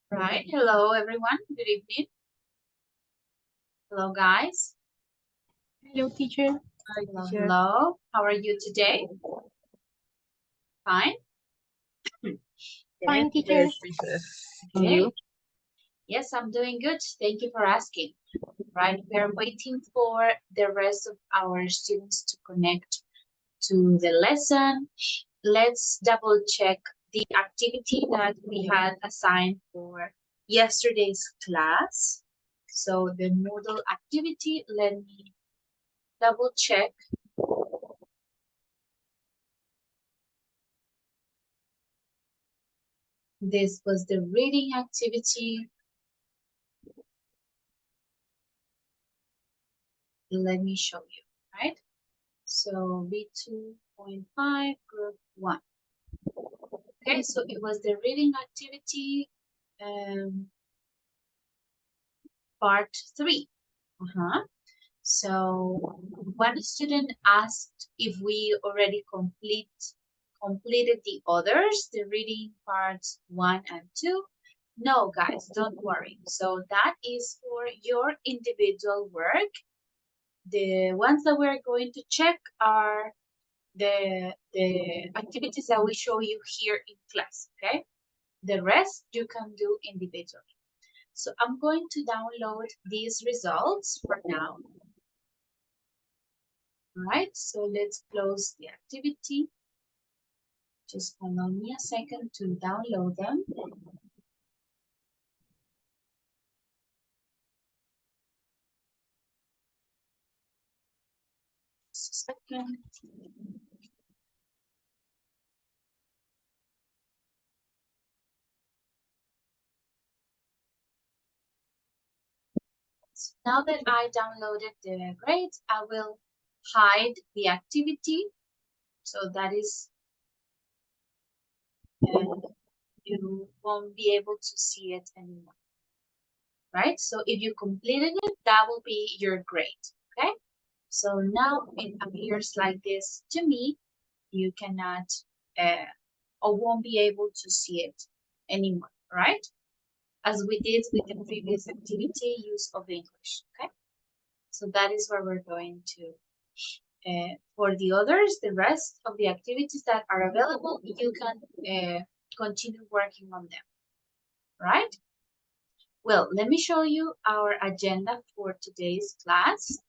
Right. Hello, everyone. Good evening. Hello, guys. Hello, teacher. Hi, Hello, teacher. hello. How are you today? Fine. Fine, Yes, teacher. great, teacher. And Okay. you? Yes, I'm doing good. Thank you for asking. Right. We are waiting for the rest of our students to connect to the lesson. Let's double check the activity that we had assigned for yesterday's class. So the Moodle activity, let me double check. This was the reading activity. Let me show you, right? So B2.5 group 1. Okay, so it was the reading activity part 3. So one student asked if we already completed the others, the reading parts 1 and 2. No, guys, don't worry. So that is for your individual work. The ones that we're going to check are the activities that we show you here in class, okay? The rest you can do individually. So I'm going to download these results for now. All right, so let's close the activity. Just allow me a second to download them. Just a second. So now that I downloaded the grades, I will hide the activity. So that is, you won't be able to see it anymore. Right? So if you completed it, that will be your grade. Okay? So now it appears like this to me. You cannot or won't be able to see it anymore, right? As we did with the previous activity, use of English, okay? So that is where we're going to. For the others, the rest of the activities that are available, you can continue working on them, right? Well, let me show you our agenda for today's class.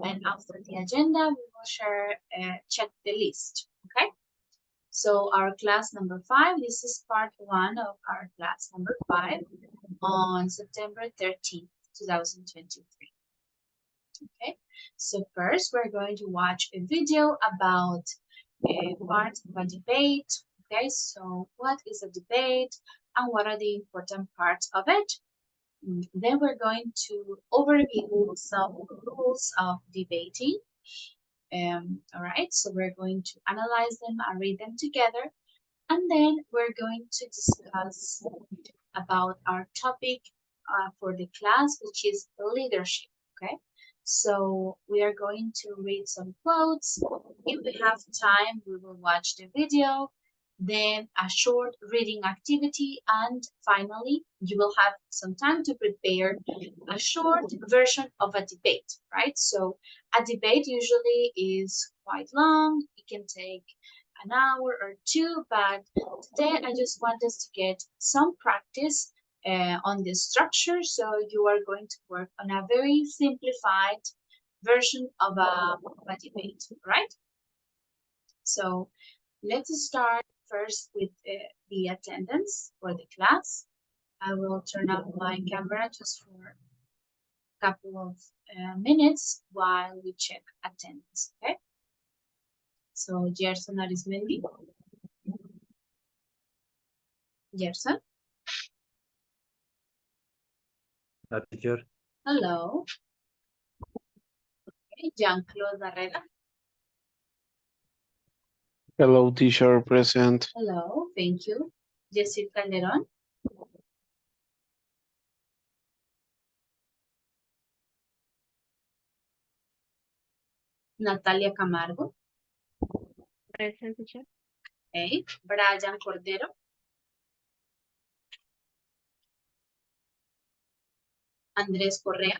And after the agenda, we will check the list, okay? So our class number 5, this is part 1 of our class number 5 on September 13th, 2023. Okay, so first we're going to watch a video about part of a debate. Okay, so what is a debate and what are the important parts of it? Then we're going to overview some rules of debating. All right, so we're going to analyze them and read them together. And then we're going to discuss about our topic for the class, which is leadership, okay? So we are going to read some quotes. If we have time, we will watch the video, then a short reading activity, and finally, you will have some time to prepare a short version of a debate, right? So a debate usually is quite long. It can take an hour or two, but today I just want us to get some practice on the structure. So you are going to work on a very simplified version of a debate, right? So let's start first with the attendance for the class. I will turn off my camera just for a couple of minutes while we check attendance, okay? So Gerson Arismendi. Gerson, Teacher. hello. Okay, Jean-Claude Barrera. Hello, teacher, present. Hello, thank you. Jessica Calderon. Natalia Camargo. Present, teacher. Okay. Brian Cordero. Andrés Correa.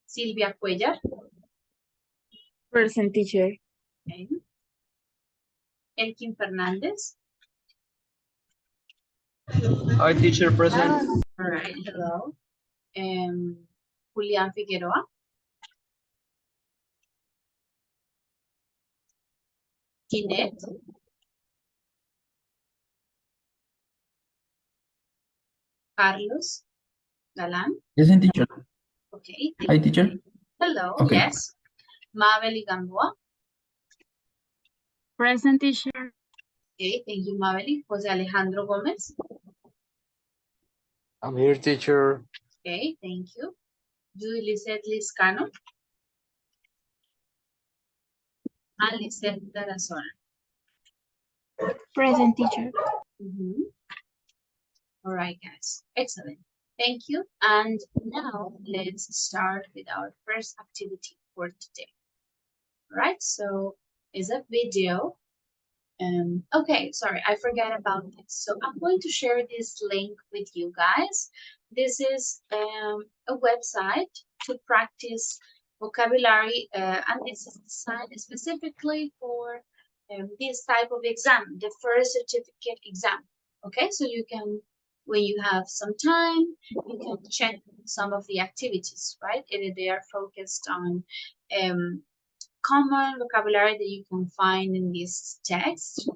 Silvia Cuellar. Present, teacher. Okay. Elkin Fernández. Hi, teacher, present. All right, hello. Julián Figueroa. Kinet. Carlos Galán. Present, teacher. Okay. Hi, teacher. Hello, Okay. yes. Mabel Gamboa. Present, teacher. Okay, thank you, Mabel. José Alejandro Gómez. I'm here, teacher. Okay, thank you. Judy Lizette Liscano. And Lizette Tarazona. Present, teacher. All right, guys. Excellent. Thank you. And now let's start with our first activity for today. All right, so it's a video. Okay, sorry, I forgot about this. So I'm going to share this link with you guys. This is a website to practice vocabulary, and this is designed specifically for this type of exam, the first certificate exam. Okay, so you can, when you have some time, you can check some of the activities, right? And they are focused on common vocabulary that you can find in this text: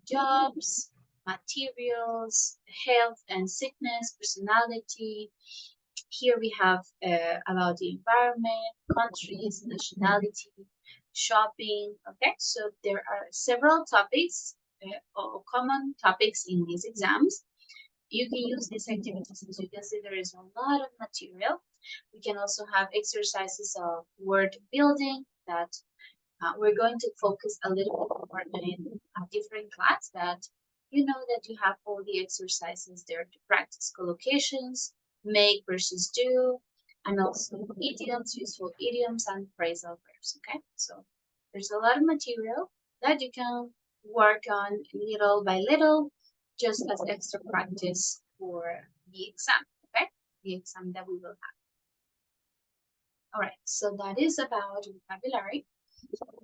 jobs, materials, health and sickness, personality. Here we have about the environment, countries, nationality, shopping. Okay, so there are several topics or common topics in these exams. You can use these activities. As you can see, there is a lot of material. We can also have exercises of word building that we're going to focus a little bit more in a different class, that you know that you have all the exercises there to practice collocations, make versus do, and also idioms, useful idioms, and phrasal verbs. Okay, so there's a lot of material that you can work on little by little, just as extra practice for the exam. Okay, the exam that we will have. All right, so that is about vocabulary.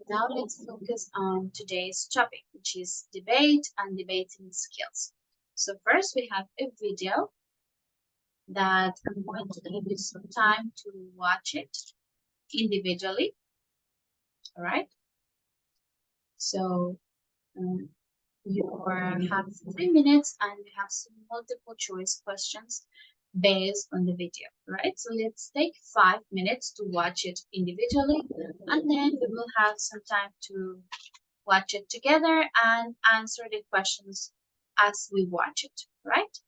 Now let's focus on today's topic, which is debate and debating skills. So first we have a video that I'm going to give you some time to watch it individually. All right. So you have 3 minutes and you have some multiple choice questions based on the video, right? So let's take 5 minutes to watch it individually, and then we will have some time to watch it together and answer the questions as we watch it, right?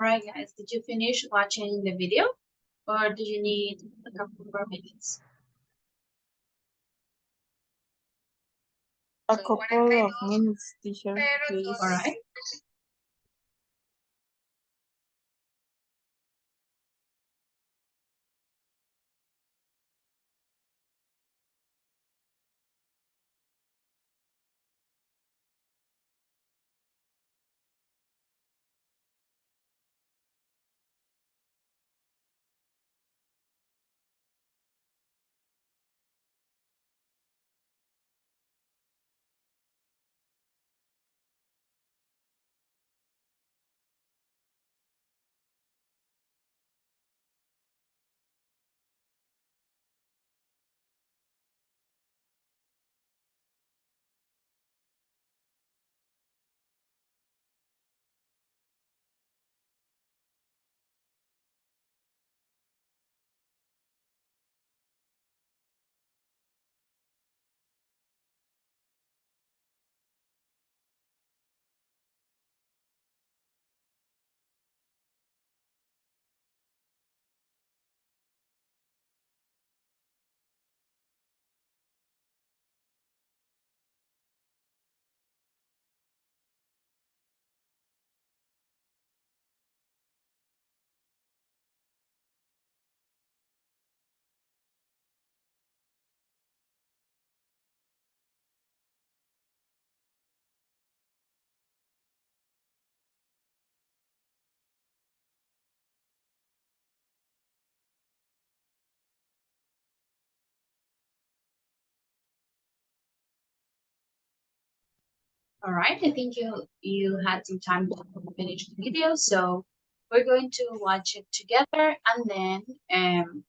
Alright guys, did you finish watching the video or do you need a couple more minutes? A couple of minutes, teacher, please. Alright. All right, I think you had some time to finish the video, so we're going to watch it together, and then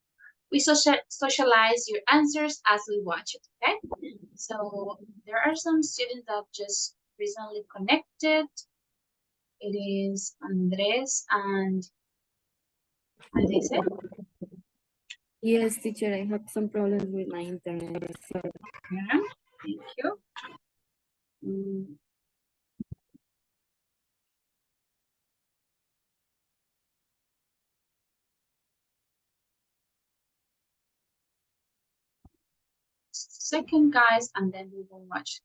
we socialize your answers as we watch it. Okay. So there are some students that just recently connected. It is Andres and Alice. Yes, teacher, I have some problems with my internet. So Yeah, thank you. Mm, second, guys, and then we will watch.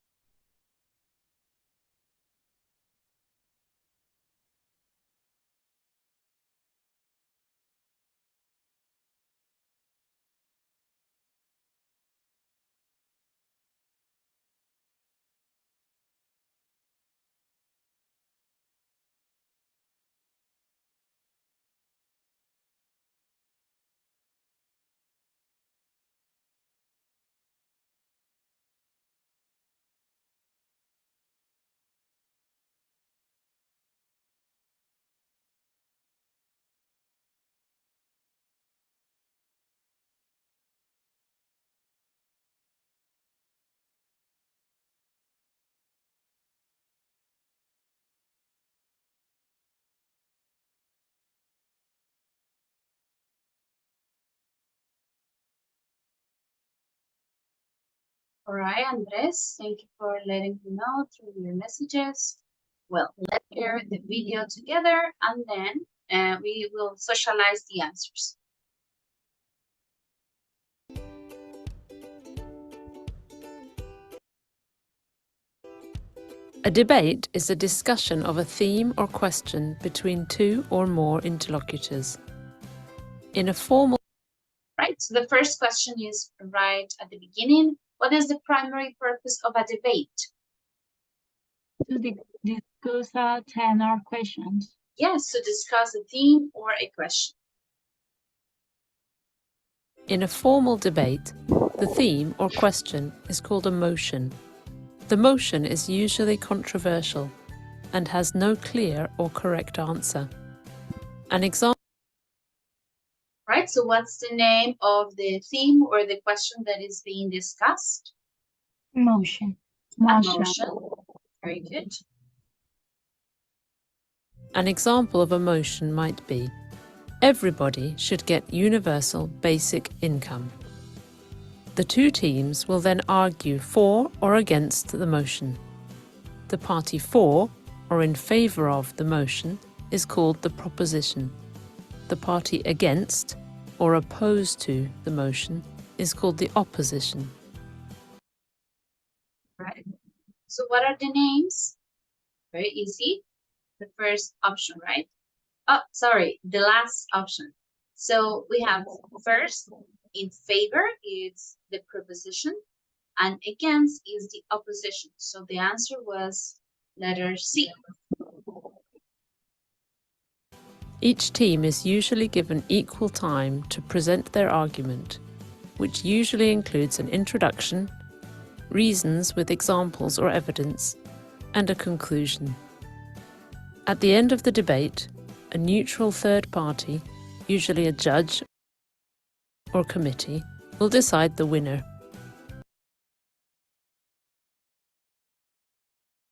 All right, Andres, thank you for letting me know through your messages. Well, let's hear the video together, and then we will socialize the answers. A debate is a discussion of a theme or question between two or more interlocutors. In a formal Right, so the first question is right at the beginning. What is the primary purpose of a debate? to discuss a tenor questions. Yes, to discuss a theme or a question. In a formal debate, the theme or question is called a motion. The motion is usually controversial and has no clear or correct answer. An example. Right, so what's the name of the theme or the question that is being discussed? Motion. A motion. Very good. An example of a motion might be, everybody should get universal basic income. The two teams will then argue for or against the motion. The party for or in favour of the motion is called the proposition. The party against or opposed to the motion is called the opposition. Right. So what are the names? Very easy. The first option, right? Oh, sorry, the last option. So we have first, in favor is the proposition, and against is the opposition. So the answer was letter C. Each team is usually given equal time to present their argument, which usually includes an introduction, reasons with examples or evidence, and a conclusion. At the end of the debate, a neutral third party, usually a judge or committee, will decide the winner.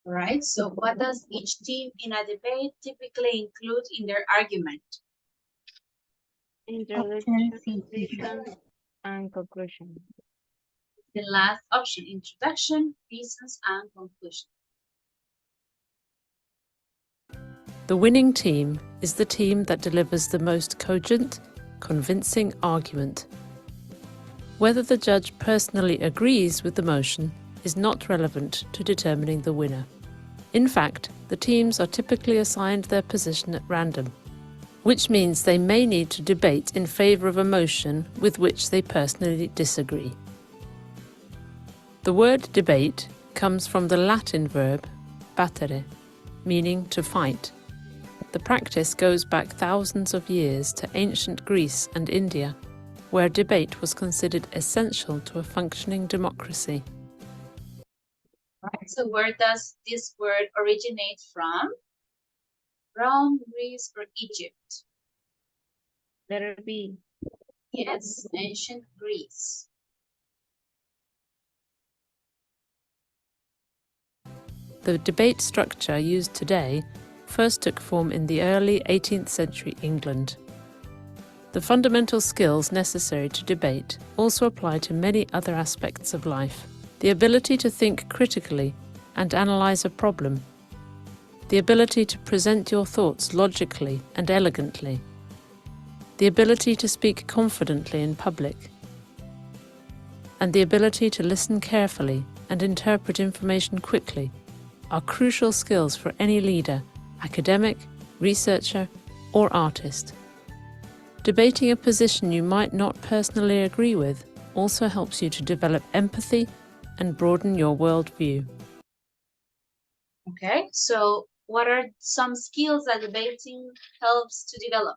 All right, so what does each team in a debate typically include in their argument? Introduction, reasons, and conclusion. The last option, introduction, reasons, and conclusion. The winning team is the team that delivers the most cogent, convincing argument. Whether the judge personally agrees with the motion is not relevant to determining the winner. In fact, the teams are typically assigned their position at random, which means they may need to debate in favour of a motion with which they personally disagree. The word debate comes from the Latin verb battere, meaning to fight. The practice goes back thousands of years to ancient Greece and India, where debate was considered essential to a functioning democracy. Right, so where does this word originate from? Rome, Greece, or Egypt? Letter B. Yes, ancient Greece. The debate structure used today first took form in the early 18th century England. The fundamental skills necessary to debate also apply to many other aspects of life. The ability to think critically and analyse a problem. The ability to present your thoughts logically and elegantly. The ability to speak confidently in public. And the ability to listen carefully and interpret information quickly are crucial skills for any leader, academic, researcher, or artist. Debating a position you might not personally agree with also helps you to develop empathy and broaden your worldview. Okay, so what are some skills that debating helps to develop?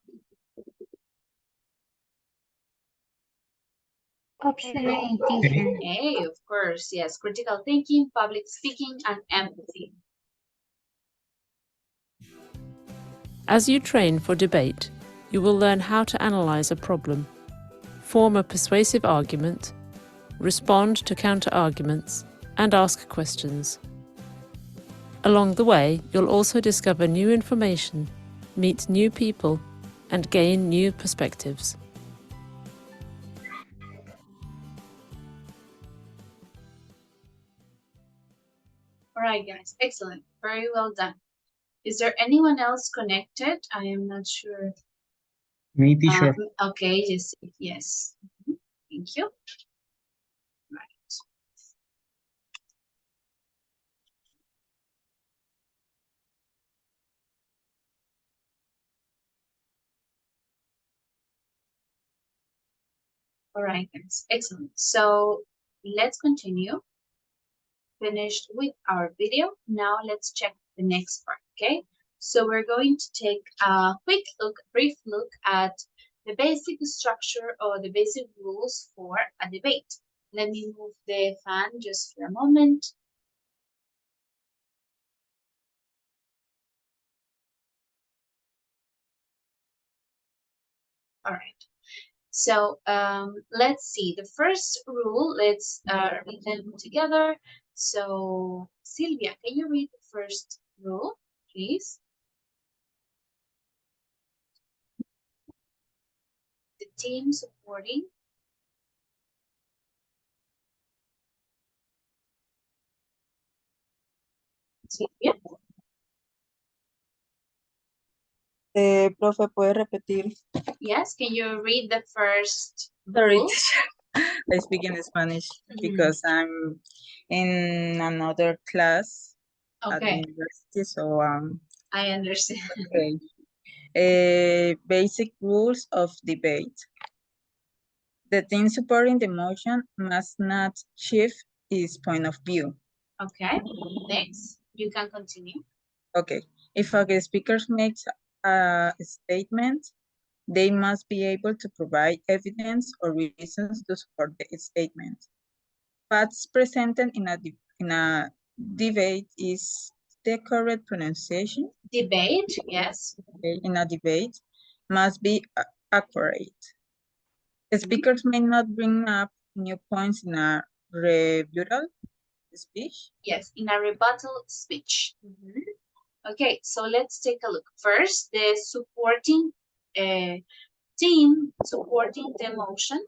Option A, teacher. A, of course, yes, critical thinking, public speaking, and empathy. As you train for debate, you will learn how to analyse a problem, form a persuasive argument, respond to counter-arguments, and ask questions. Along the way, you'll also discover new information, meet new people, and gain new perspectives. All right, guys, excellent, very well done. Is there anyone else connected? I am not sure. Me, teacher. Okay, yes. Thank you. Right. All right, guys, excellent. So let's continue. Finished with our video. Now let's check the next part, okay? So we're going to take a brief look at the basic structure or the basic rules for a debate. Let me move the fan just for a moment. All right. So let's see. The first rule, let's read them together. So Sylvia, can you read the first rule, please? The team supporting. Sylvia. Profe, ¿puede repetir? Yes, can you read the first Sorry, rule? I speak in Spanish because I'm in another class at the Okay, university, so I understand. okay. Basic rules of debate. The team supporting the motion must not shift its point of view. Okay, next, you can continue. Okay. If a guest speaker makes a statement, they must be able to provide evidence or reasons to support the statement. Facts presented in a debate is the correct pronunciation. Debate, yes. Okay, in a debate must be accurate. Speakers may not bring up new points in a rebuttal speech. Yes, in a rebuttal speech. Okay, so let's take a look. First, the supporting team supporting the motion.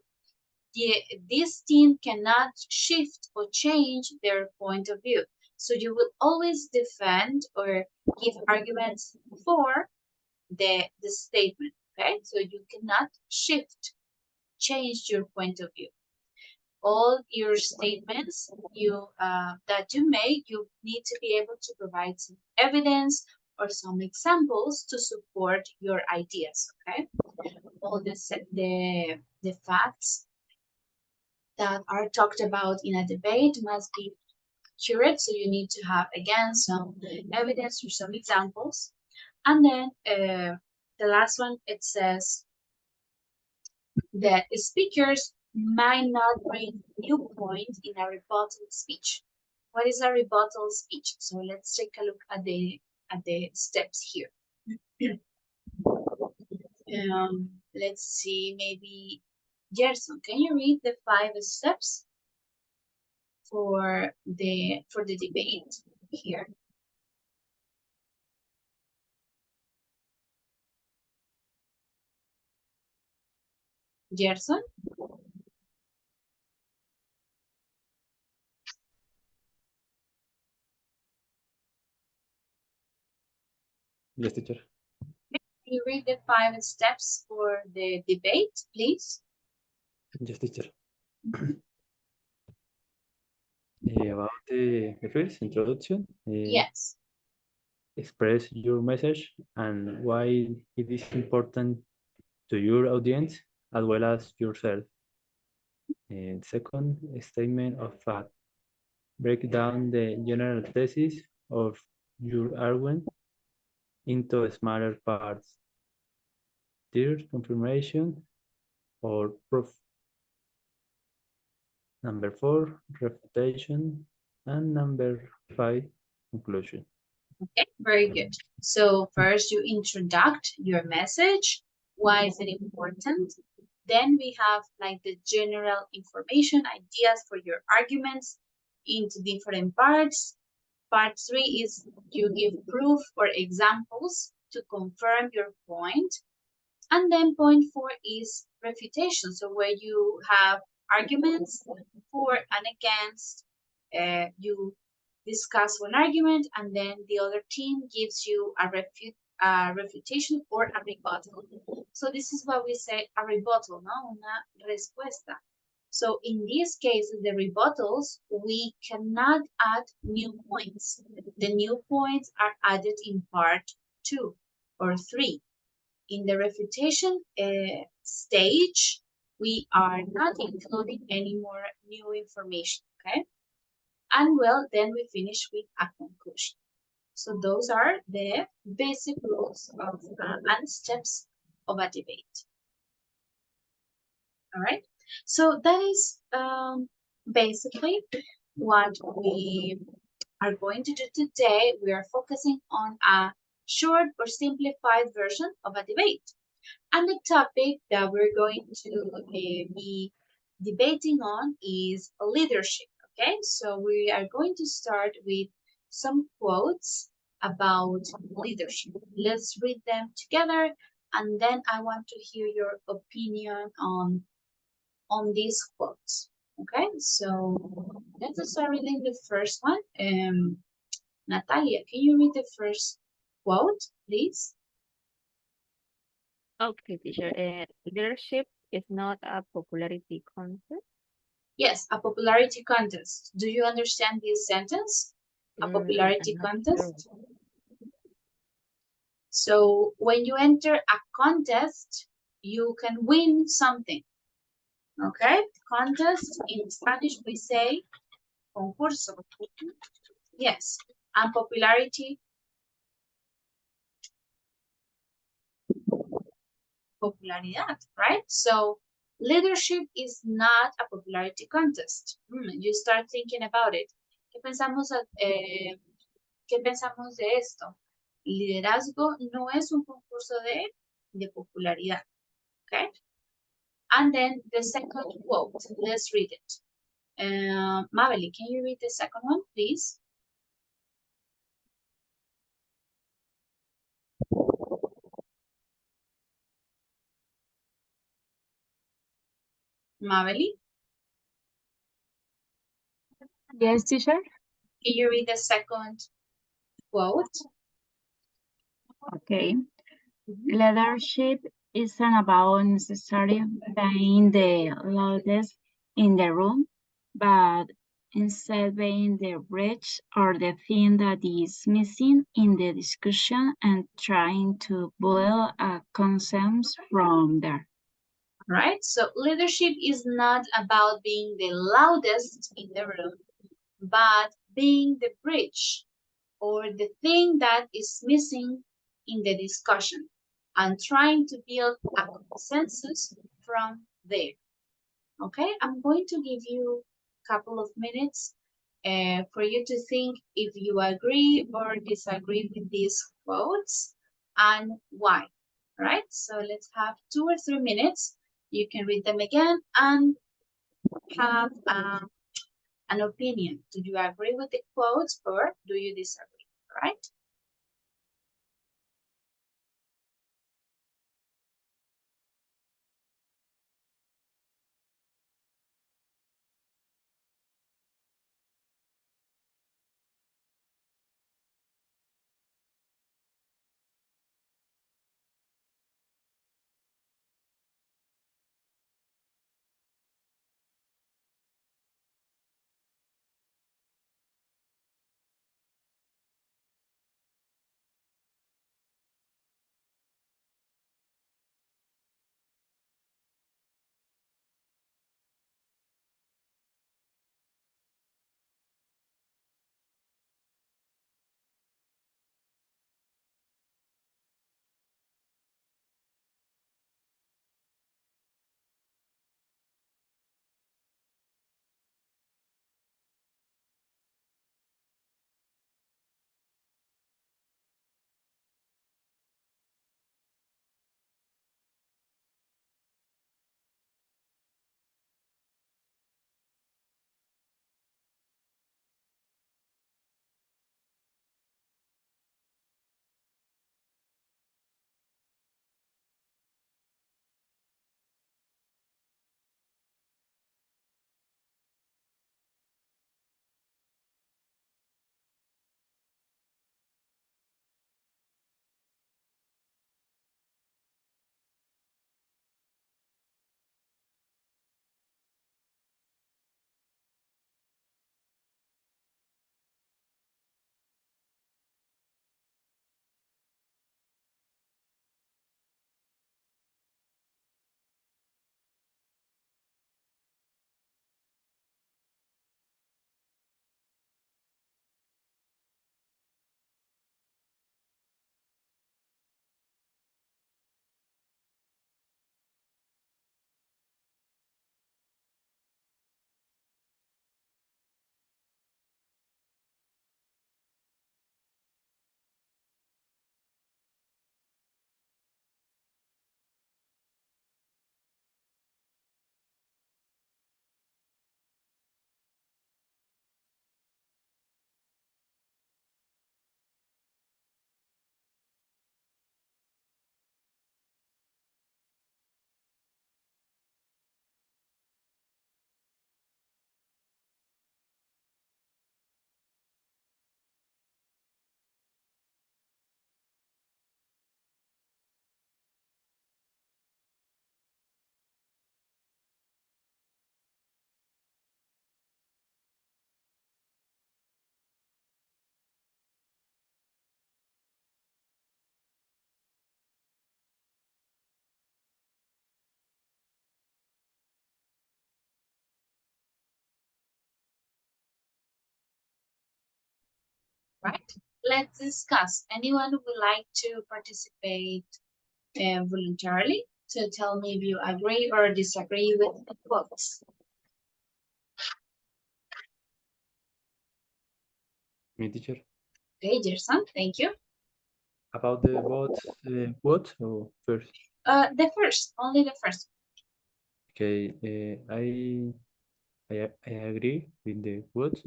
This team cannot shift or change their point of view. So you will always defend or give arguments for the statement, okay? So you cannot shift, change your point of view. All your statements that you make, you need to be able to provide some evidence or some examples to support your ideas, okay? All the facts that are talked about in a debate must be accurate, so you need to have again some evidence or some examples. And then the last one, it says that speakers might not bring new points in a rebuttal speech. What is a rebuttal speech? So let's take a look at the steps here. Let's see, maybe Gerson, can you read the 5 steps for the debate here? Gerson? Yes, teacher. Can you read the 5 steps for the debate, please? Yes, teacher. About the first introduction, Yes. express your message and why it is important to your audience as well as yourself. And second, a statement of fact. Break down the general thesis of your argument into smaller parts. Third, confirmation or proof. Number 4, refutation. And number 5, conclusion. Okay, very good. So first you introduce your message. Why is it important? Then we have like the general information, ideas for your arguments into different parts. Part 3 is you give proof or examples to confirm your point. And then point 4 is refutation. So where you have arguments for and against, you discuss one argument and then the other team gives you a refutation or a rebuttal. So this is what we say a rebuttal, no? Una respuesta. So in these cases, the rebuttals, we cannot add new points. The new points are added in part 2 or 3. In the refutation stage, we are not including any more new information, okay? And well, then we finish with a conclusion. So those are the basic rules of and steps of a debate. All right. So that is basically what we are going to do today. We are focusing on a short or simplified version of a debate. And the topic that we're going to be debating on is leadership. Okay, so we are going to start with some quotes about leadership. Let's read them together, and then I want to hear your opinion on these quotes. Okay, so let's start reading the first one. Natalia, can you read the first quote, please? Okay, teacher. Leadership is not a popularity contest. Yes, a popularity contest. Do you understand this sentence? A popularity I'm not sure. contest. So when you enter a contest, you can win something. Okay? Contest, in Spanish we say concurso. Yes. And popularity, popularidad, right? So leadership is not a popularity contest. You start thinking about it. ¿Qué pensamos de esto? Liderazgo no es un concurso de popularidad. Okay? And then the second quote, let's read it. Mabel, can you read the second one, please? Mabel, Yes, teacher. can you read the second quote? Okay. Mhm. Leadership isn't about necessarily being the loudest in the room, but instead being the bridge or the thing that is missing in the discussion and trying to build a consensus from there. Right? So leadership is not about being the loudest in the room, but being the bridge or the thing that is missing in the discussion and trying to build a consensus from there. Okay, I'm going to give you a couple of minutes for you to think if you agree or disagree with these quotes and why. Right? So let's have 2 or 3 minutes. You can read them again and have an opinion. Do you agree with the quotes or do you disagree? Right? right? Let's discuss. Anyone who would like to participate voluntarily to tell me if you agree or disagree with the quotes? Me, teacher. Okay, Gerson, thank you. About the vote, what or first? The first, only the first. Okay, I agree with the quote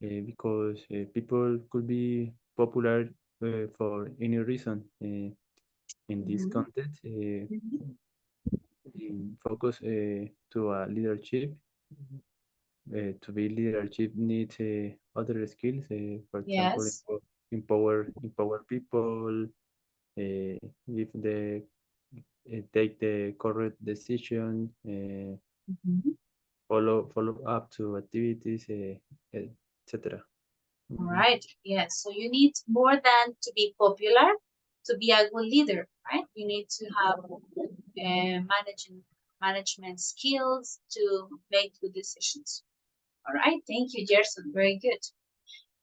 because people could be popular for any reason. In this Mhm. context, in focus to a leadership. To be leadership needs other skills. For example, Yes. empower people. If they take the correct decision, Mhm. follow up to activities, etc. All right. Yes. So you need more than to be popular to be a good leader, right? You need to have management skills to make good decisions. All right. Thank you, Gerson. Very good.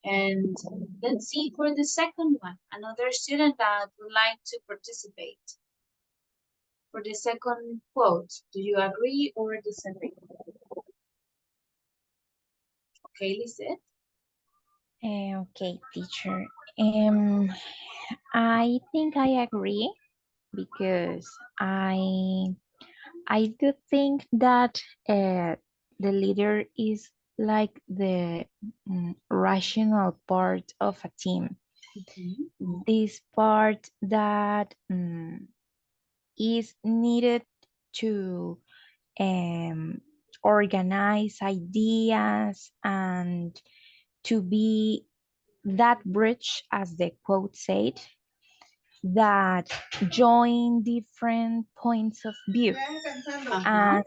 And let's see for the second one, another student that would like to participate. For the second quote, do you agree or disagree? Okay, Lisette. Okay, teacher. I think I agree because I do think that the leader is like the rational part of a team. This part that is needed to organize ideas and to be that bridge, as the quote said, that join different points of view. And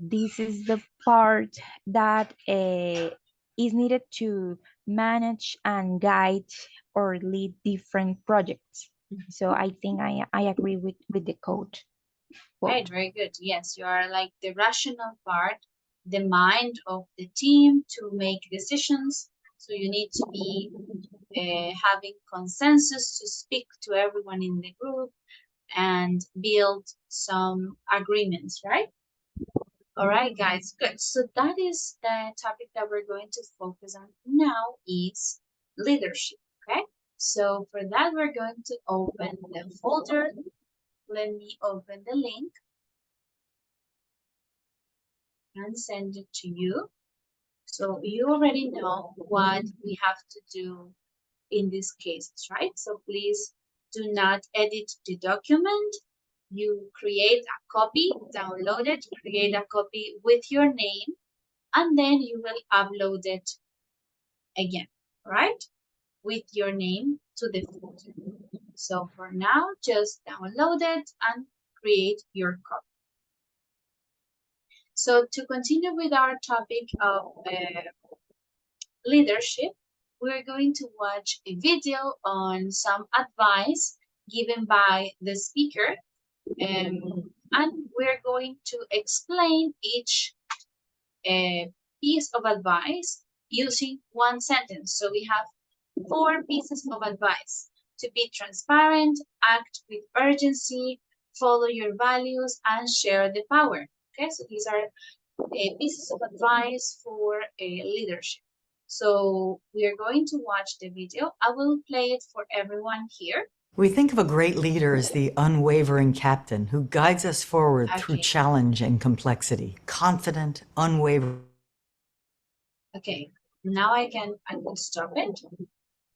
this is the part that is needed to manage and guide or lead different projects. So I think I agree with the quote. Right, very good. Yes, you are like the rational part, the mind of the team to make decisions. So you need to be having consensus to speak to everyone in the group and build some agreements, right? All right, guys, good. So that is the topic that we're going to focus on now is leadership, okay? So for that, we're going to open the folder. Let me open the link and send it to you. So you already know what we have to do in these cases, right? So please do not edit the document. You create a copy, download it, create a copy with your name, and then you will upload it again, right? With your name to the folder. So for now, just download it and create your copy. So to continue with our topic of leadership, we're going to watch a video on some advice given by the speaker, and we're going to explain each piece of advice using one sentence. So we have 4 pieces of advice: to be transparent, act with urgency, follow your values, and share the power. Okay, so these are pieces of advice for leadership. So we are going to watch the video. I will play it for everyone here. We think of a great leader as the unwavering captain who guides us forward through Okay. challenge and complexity. Confident, unwavering. Okay, now I can stop it.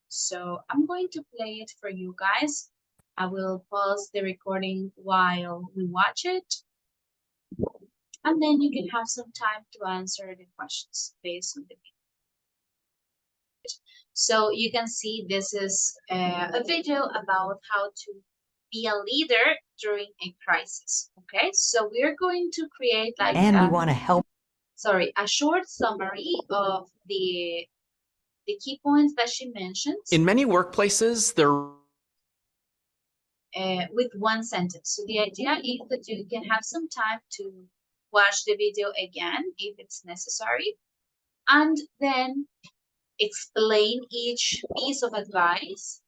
So I'm going to play it for you guys. I will pause the recording while we watch it. And then you can have some time to answer the questions based on the video. So you can see this is a video about how to be a leader during a crisis. Okay, so we're going to create like And we want to help. a short summary of the key points that she mentioned. In many workplaces, there with one sentence. So the idea is that you can have some time to watch the video again if it's necessary, and then explain each piece of advice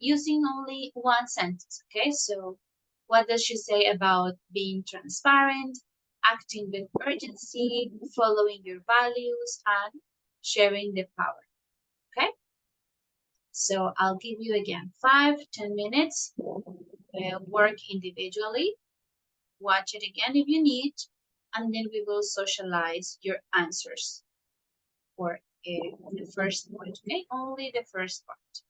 using only one sentence. Okay, so what does she say about being transparent, acting with urgency, following your values, and sharing the power? Okay, so I'll give you again 5-10 minutes. Work individually, watch it again if you need, and then we will socialize your answers for the first part. Okay, only the first part.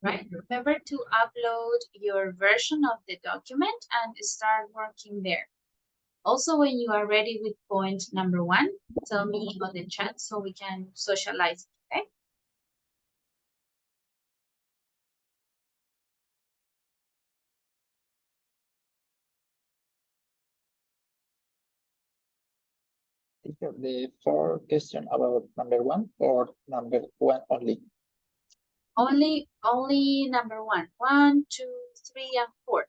right? Remember to upload your version of the document and start working there. Also, when you are ready with point number 1, tell me on the chat so we can socialize, okay? Teacher, the 4 question about number 1 or number 1 only? Only number 1. 1, 2, 3, and 4.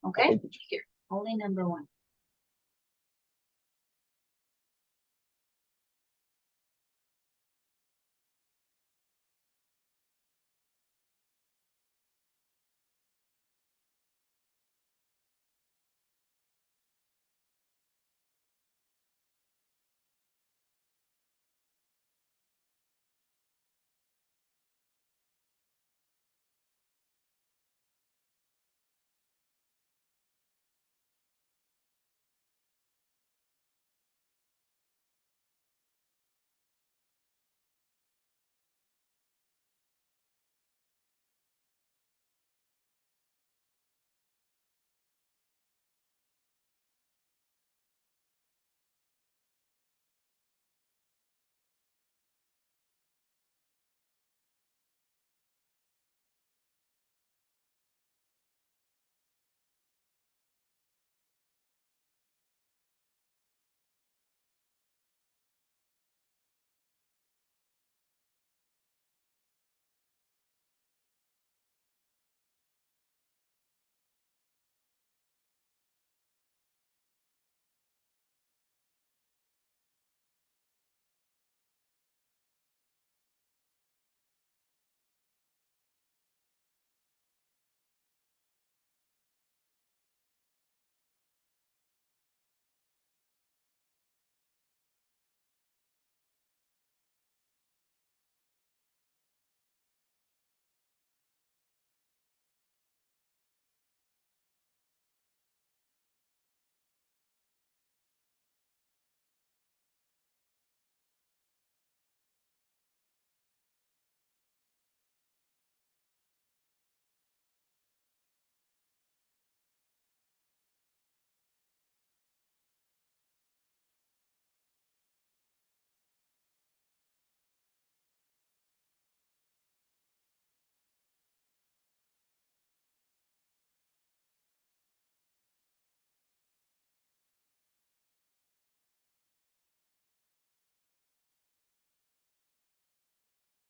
Okay? Okay. Here, only number 1.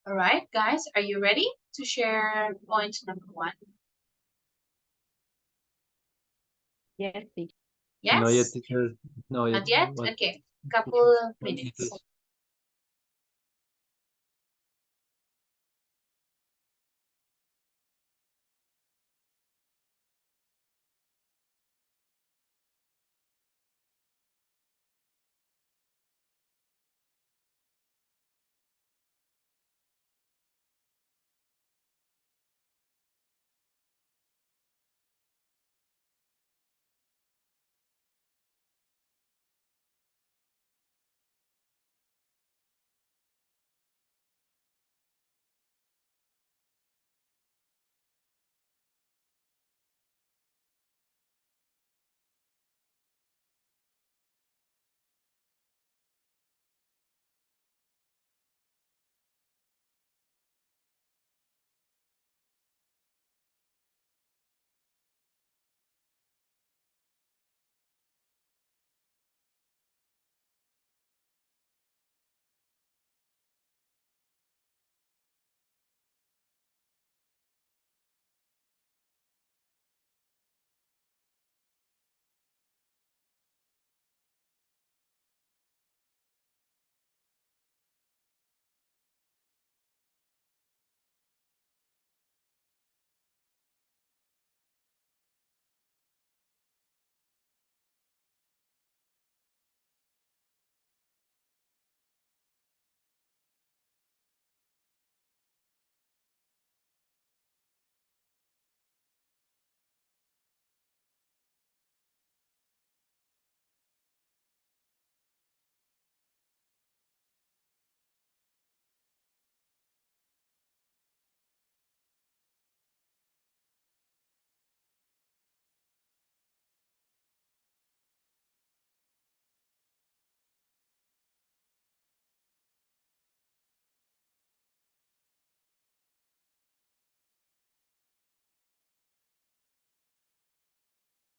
All right, guys, are you ready to share point number 1? Yes, teacher. No yet, Yes? teacher. No yet. Not yet? What? Okay, couple of One minute, minutes. please.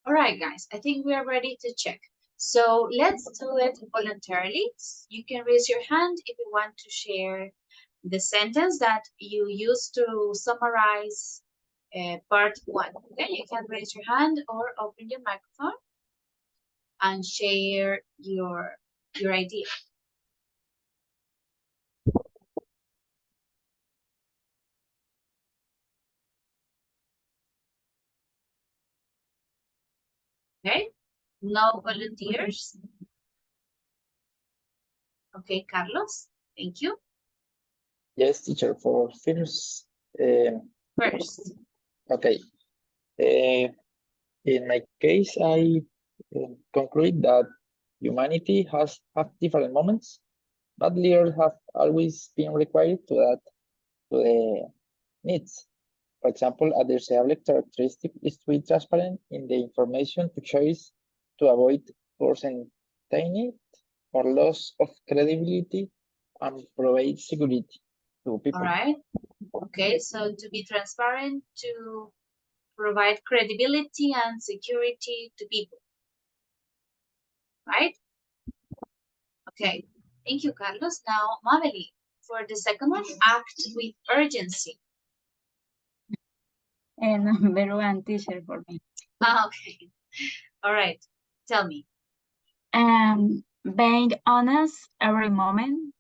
All right, guys, I think we are ready to check. So let's do it voluntarily. You can raise your hand if you want to share the sentence that you used to summarize part one. Okay, you can raise your hand or open your microphone and share your idea. Okay, no volunteers. Okay, Carlos, thank you. Yes, teacher, for first. First. Okay. In my case, I conclude that humanity has had different moments, but leaders have always been required to adapt to the needs. For example, a desirable characteristic is to be transparent in the information to choose to avoid uncertainty or loss of credibility and provide security to people. All right. Okay, so to be transparent, to provide credibility and security to people, right? Okay, thank you, Carlos. Now, Maveli, for the second one, act with urgency. And number one, teacher, for me. Okay, all right, tell me. Being honest every moment,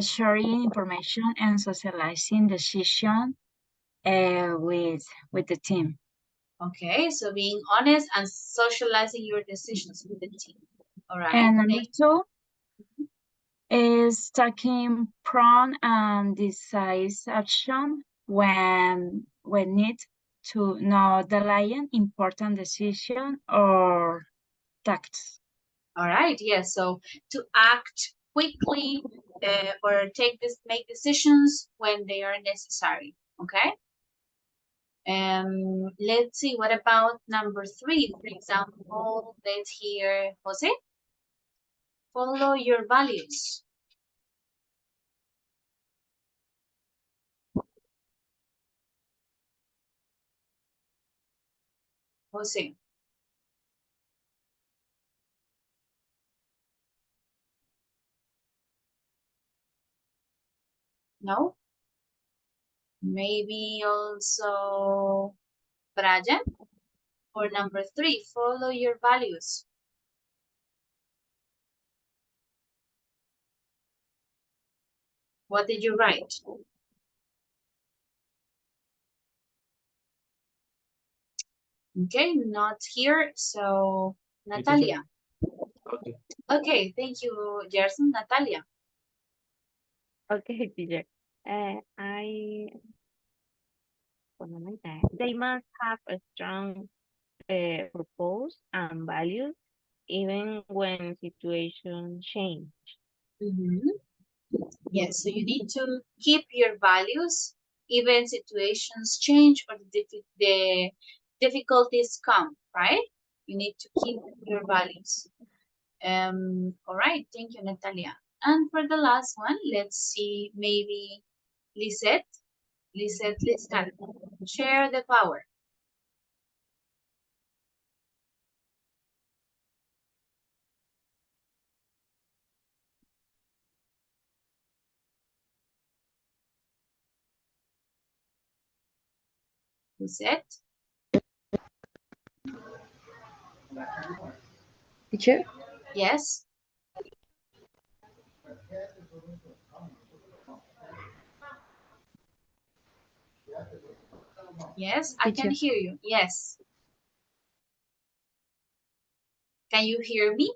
sharing information and socializing decision with the team. Okay, so being honest and socializing your decisions with the team. All right. And number two is taking prompt and decisive action when need to not delaying important decision or tasks. All right, yes, so to act quickly or make decisions when they are necessary, okay? Let's see, what about number three? For example, let's hear Jose. Follow your values. Jose. No? Maybe also Brian? Or number three, follow your values. What did you write? Okay, not here, so Natalia. Okay. Okay, thank you, Gerson. Natalia. Okay, teacher. They must have a strong purpose and values even when situations change. Yes, so you need to keep your values even situations change or the difficulties come, right? You need to keep your values. All right, thank you, Natalia. And for the last one, let's see, maybe Lisette. Lisette, let's start. Share the power. Lisette? Teacher? Yes? Yes, I can hear you. Yes. Can you hear me?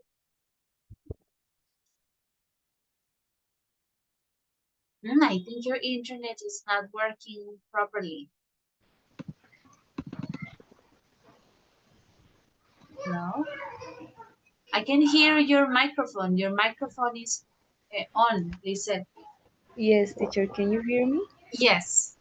I think your internet is not working properly. No? I can hear your microphone. Your microphone is on, Lisette. Yes, teacher, can you hear me? Yes.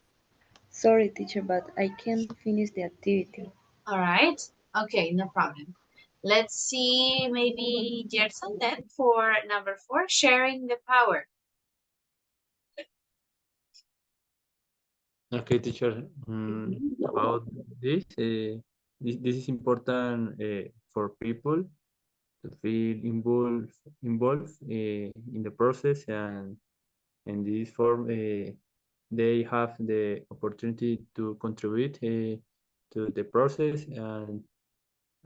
Sorry, teacher, but I can't finish the activity. All right. Okay, no problem. Let's see, maybe Gerson then for number 4, sharing the power. Okay, teacher. About this, this is important for people to feel involved in the process, and in this form they have the opportunity to contribute to the process,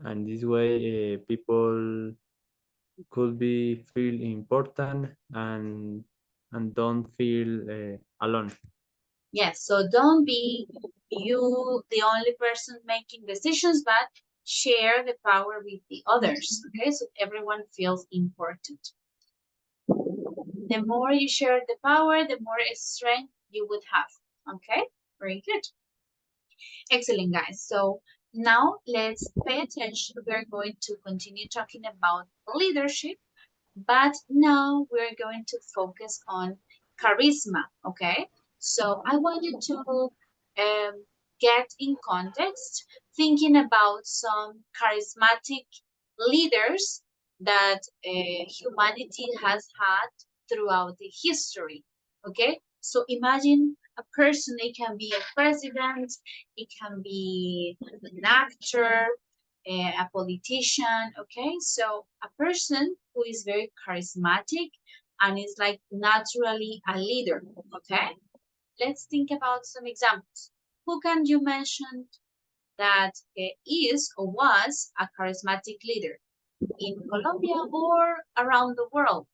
and this way people could be feel important and don't feel alone. Yes, so don't be you the only person making decisions, but share the power with the others, okay? So everyone feels important. The more you share the power, the more strength you would have, okay? Very good. Excellent, guys. So now let's pay attention. We're going to continue talking about leadership, but now we're going to focus on charisma, okay? So I want you to get in context, thinking about some charismatic leaders that humanity has had throughout the history, okay? So imagine a person, it can be a president, it can be an actor, a politician, okay? So a person who is very charismatic and is like naturally a leader, okay? Let's think about some examples. Who can you mention that is or was a charismatic leader in Colombia or around the world?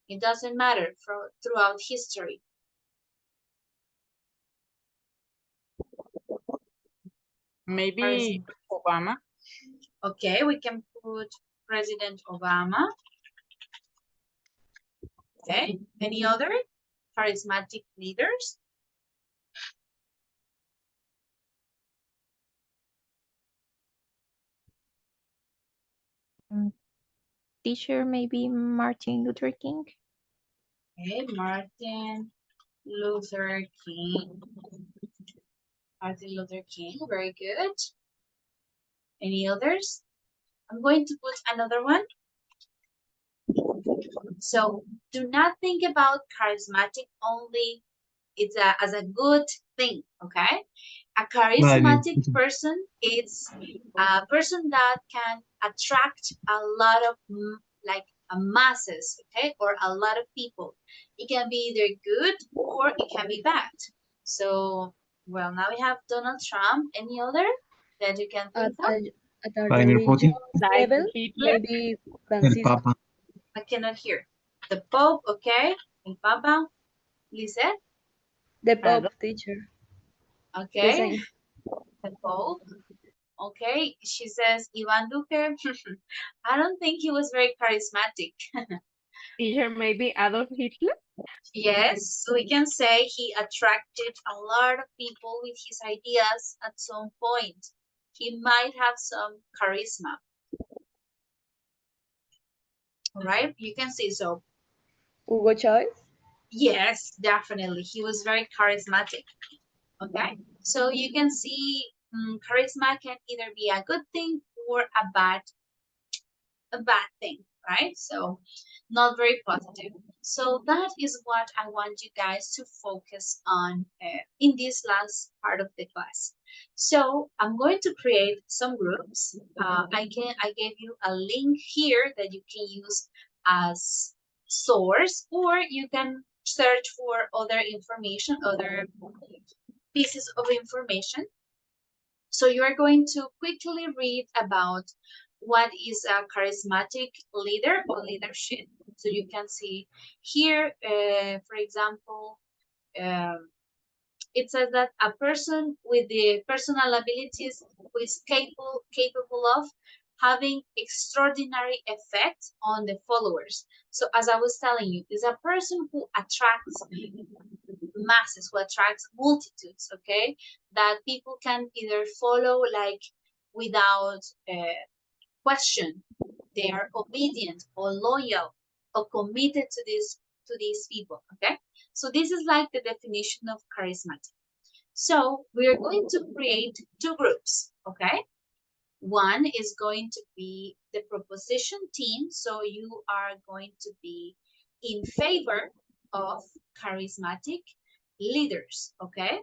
It doesn't matter throughout history. Maybe Obama. Okay, we can put President Obama. Okay, any other charismatic leaders? Teacher, maybe Martin Luther King. Okay, Martin Luther King. Martin Luther King, very good. Any others? I'm going to put another one. So do not think about charismatic only as a good thing, okay? A charismatic person is a person that can attract a lot of like masses, okay, or a lot of people. It can be either good or it can be bad. So, well, now we have Donald Trump. Any other that you can think of? At a Vladimir religious Putin, Like level, Hitler? maybe el Francisco. Papa. I cannot hear. The Pope, okay. El Papa, Lisette, The Pope, Adolf teacher. The okay. same. The Pope. Okay, she says Ivan Duque. I don't think he was very charismatic. teacher, maybe Adolf Hitler? Yes, so we can say he attracted a lot of people with his ideas at some point. He might have some charisma. All right, you can see so. Hugo Chavez. Yes, definitely. He was very charismatic. Okay, so you can see charisma can either be a good thing or a bad thing, right? So not very positive. So that is what I want you guys to focus on in this last part of the class. So I'm going to create some groups. I gave you a link here that you can use as source, or you can search for other information, other pieces of information. So you are going to quickly read about what is a charismatic leader or leadership. So you can see here, for example, it says that a person with the personal abilities who is capable of having extraordinary effect on the followers. So as I was telling you, is a person who attracts masses, who attracts multitudes, okay? That people can either follow like without question. They are obedient or loyal or committed to these people, okay? So this is like the definition of charismatic. So we are going to create two groups, okay? One is going to be the proposition team. So you are going to be in favor of charismatic leaders, okay?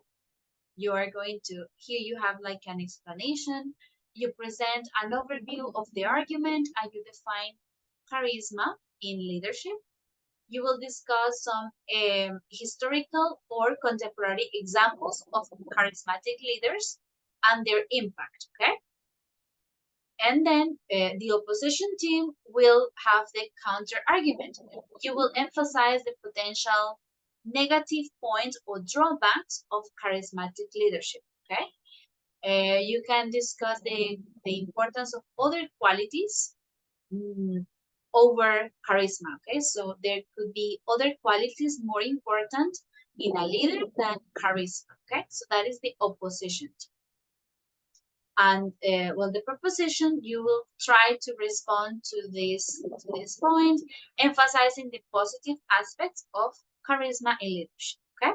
You are going to, here you have like an explanation. You present an overview of the argument and you define charisma in leadership. You will discuss some historical or contemporary examples of charismatic leaders and their impact, okay? And then the opposition team will have the counter argument. You will emphasize the potential negative points or drawbacks of charismatic leadership, okay? You can discuss the importance of other qualities over charisma, okay? So there could be other qualities more important in a leader than charisma, okay? So that is the opposition team. And well, the proposition, you will try to respond to this point, emphasizing the positive aspects of charisma in leadership, okay?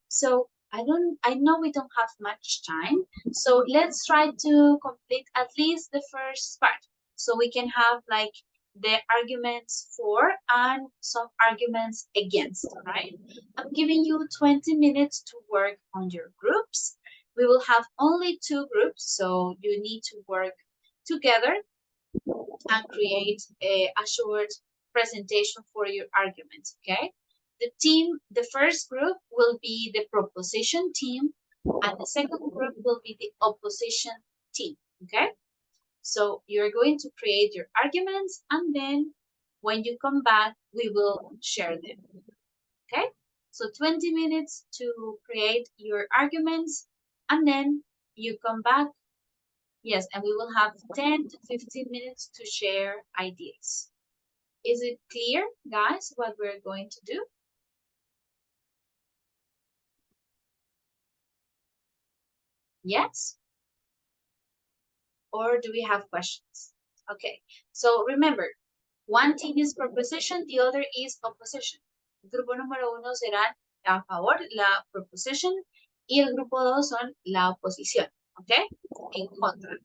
So I know we don't have much time, so let's try to complete at least the first part, so we can have like the arguments for and some arguments against, right? I'm giving you 20 minutes to work on your groups. We will have only 2 groups, so you need to work together and create a short presentation for your arguments, okay? The first group will be the proposition team, and the second group will be the opposition team, okay? So you're going to create your arguments, and then when you come back, we will share them, okay? So 20 minutes to create your arguments, and then you come back. Yes, and we will have 10 to 15 minutes to share ideas. Is it clear, guys, what we're going to do? Yes? Or do we have questions? Okay, so remember, one team is proposition, the other is opposition. El grupo número 1 será a favor, la proposition, y el grupo 2 son la oposición, ¿ok? En contra.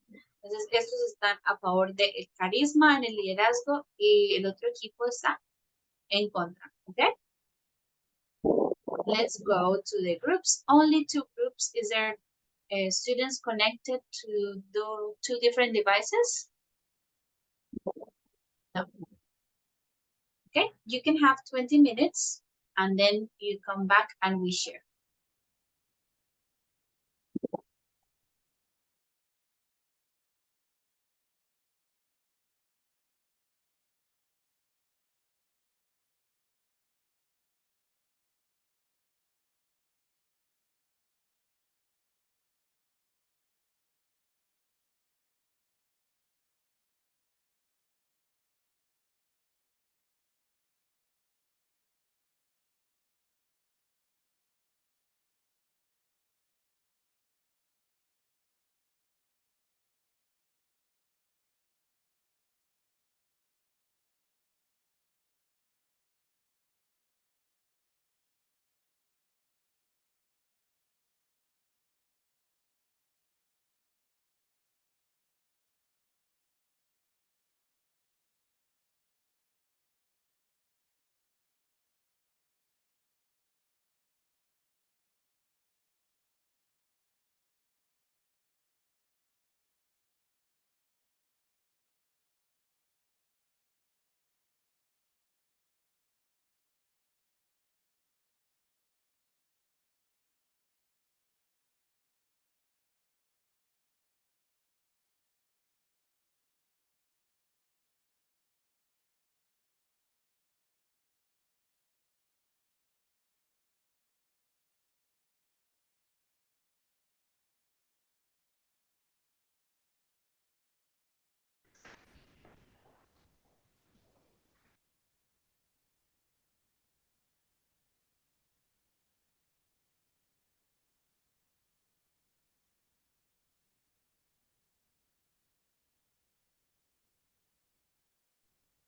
Entonces, estos están a favor del carisma en el liderazgo y el otro equipo está en contra, ¿ok? Let's go to the groups. Only 2 groups. Is there students connected to the 2 different devices? No. Okay, you can have 20 minutes and then you come back and we share.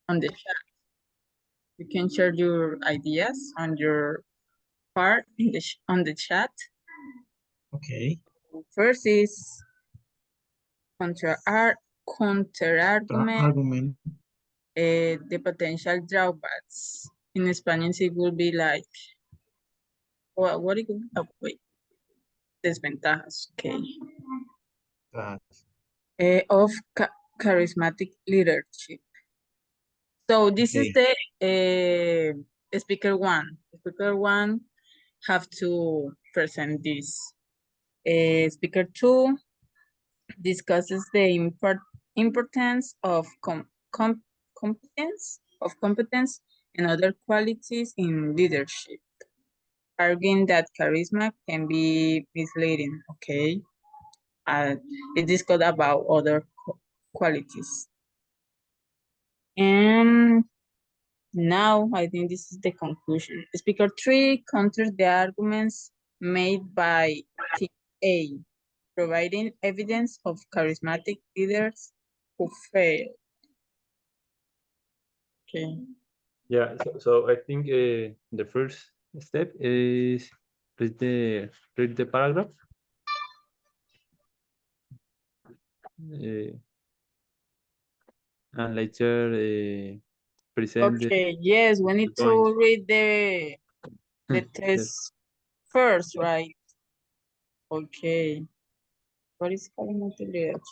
On the chat, you can share your ideas on your part in on the chat. Okay. First is counter argument, Argument. the potential drawbacks. In Spanish, it will be like, what it could, oh, wait. desventajas, okay. That. Of charismatic leadership. So this is Okay. the speaker one. Speaker one have to present this. Speaker two discusses the importance of competence and other qualities in leadership, arguing that charisma can be misleading. Okay, it discussed about other qualities, and now I think this is the conclusion. Speaker three counters the arguments made by Team A, providing evidence of charismatic leaders who fail. Okay. Yeah, so I think the first step is read the paragraph. And later present Okay, yes, we need points. to read the test first, right? Okay. What is charismatic leadership?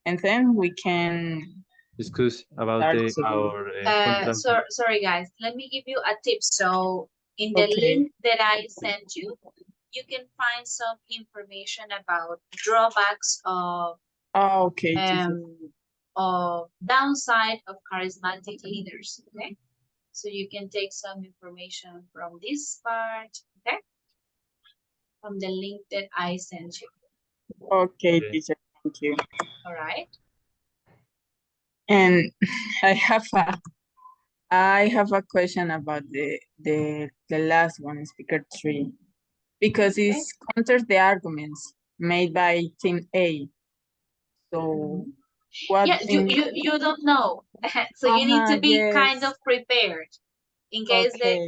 And then we can Discuss about start the, to our contract. Sorry guys, let me give you a tip. So in the Okay. link that I sent you, you can find some information about drawbacks of Okay. downside of charismatic leaders. Okay, so you can take some information from this part. Okay, from the link that I sent you. Okay, teacher, thank you. All right. And I have a question about the last one, speaker three, because it counters the arguments made by Team A. So what? Yeah, you don't know, so you need to be kind yes. of prepared in case Okay.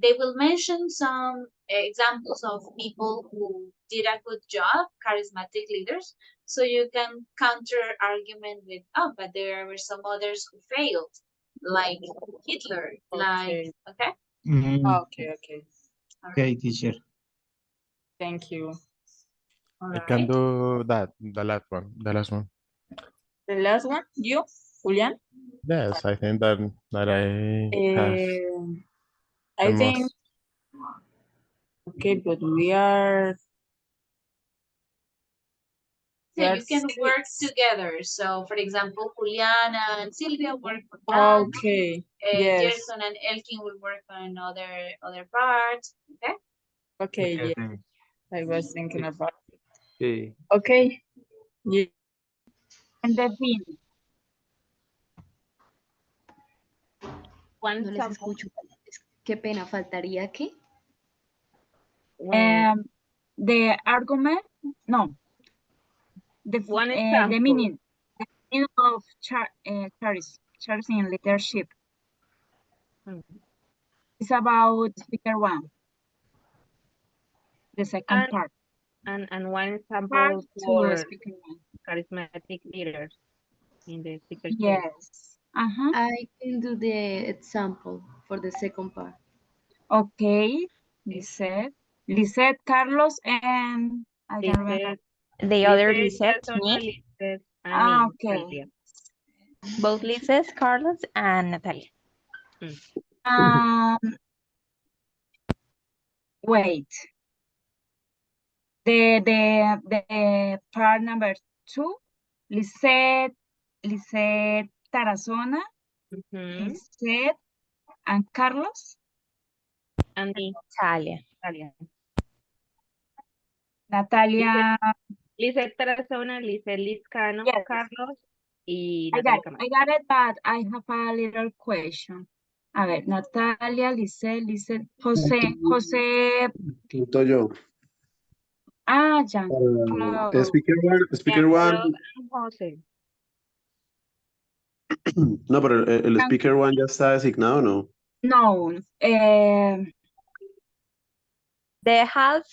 they will mention some examples of people who did a good job, charismatic leaders. So you can counter argument with, oh, but there were some others who failed, like Hitler, like, okay? Okay, okay. Okay, teacher. Thank you. All I can right. do that, the last one. The last one, you, Julian? Yes, I think that I have I the think, most. okay, but we are Yeah, you can work six. together. So, for example, Juliana and Silvia work on that. Okay, yes. Gerson and Elkin will work on other parts. Okay. Okay, yeah. I was thinking about it. Okay. Okay. Yeah. And the thing. No les escucho. Qué pena, faltaría que. The argument, no. The meaning of charisma in leadership. It's about speaker one. The second part. And one example Part for to speaker one. charismatic leaders in the speaker. Yes. I can do the example for the second part. Okay. Lisette, Carlos, and I don't remember. The other Lisette, me. Okay. Both Lises, Carlos, and Natalia. Wait. The part number 2, Lisette Tarazona, Lisette and Carlos. And me. Natalia. Lisette Tarazona, Lisette Lizcano, Yes. Carlos, y I Natalia got it, but I have a little question. A ver, Natalia, Lisette, José. Quinto yo. Jean. Speaker one. José. No, pero el speaker one ya está designado, ¿no? No. They have,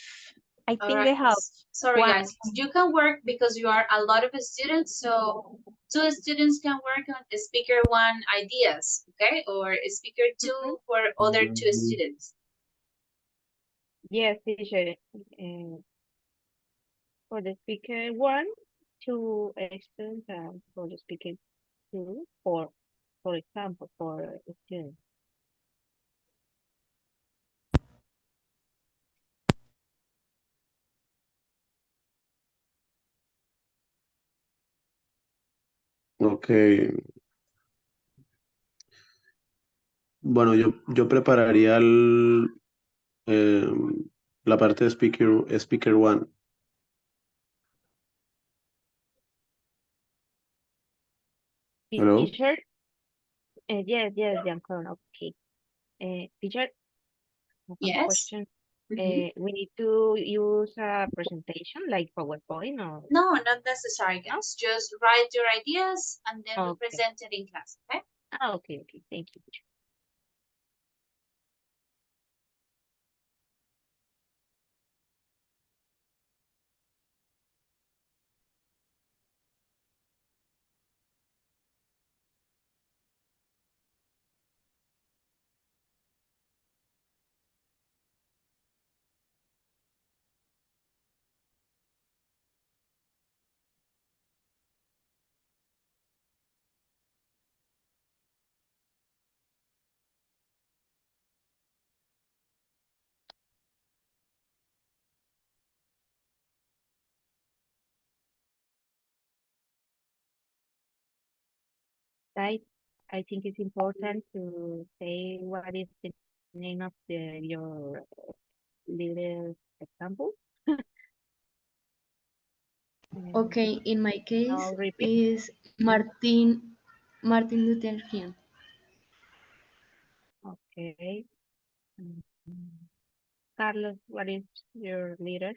I think they have. Sorry, guys. You can work because you are a lot of students. So 2 students can work on speaker one ideas, okay? Or speaker two for other 2 students. Yes, teacher. For the speaker one, two students, and for the speaker two, for example, for a student. Ok. Bueno, yo prepararía eh, la parte de speaker one. Hello? Teacher, yes, yes, Giancarlo, okay. Teacher, I have a Yes. question. Mhm. We need to use a presentation like PowerPoint or No, not necessary, guys. Just write your ideas and then we okay. present it in class, okay? Okay, okay, thank you. Right? I think it's important to say what is the name of your little example. Okay, in my case I'll repeat. is Martin Luther King. Okay. Carlos, what is your leader?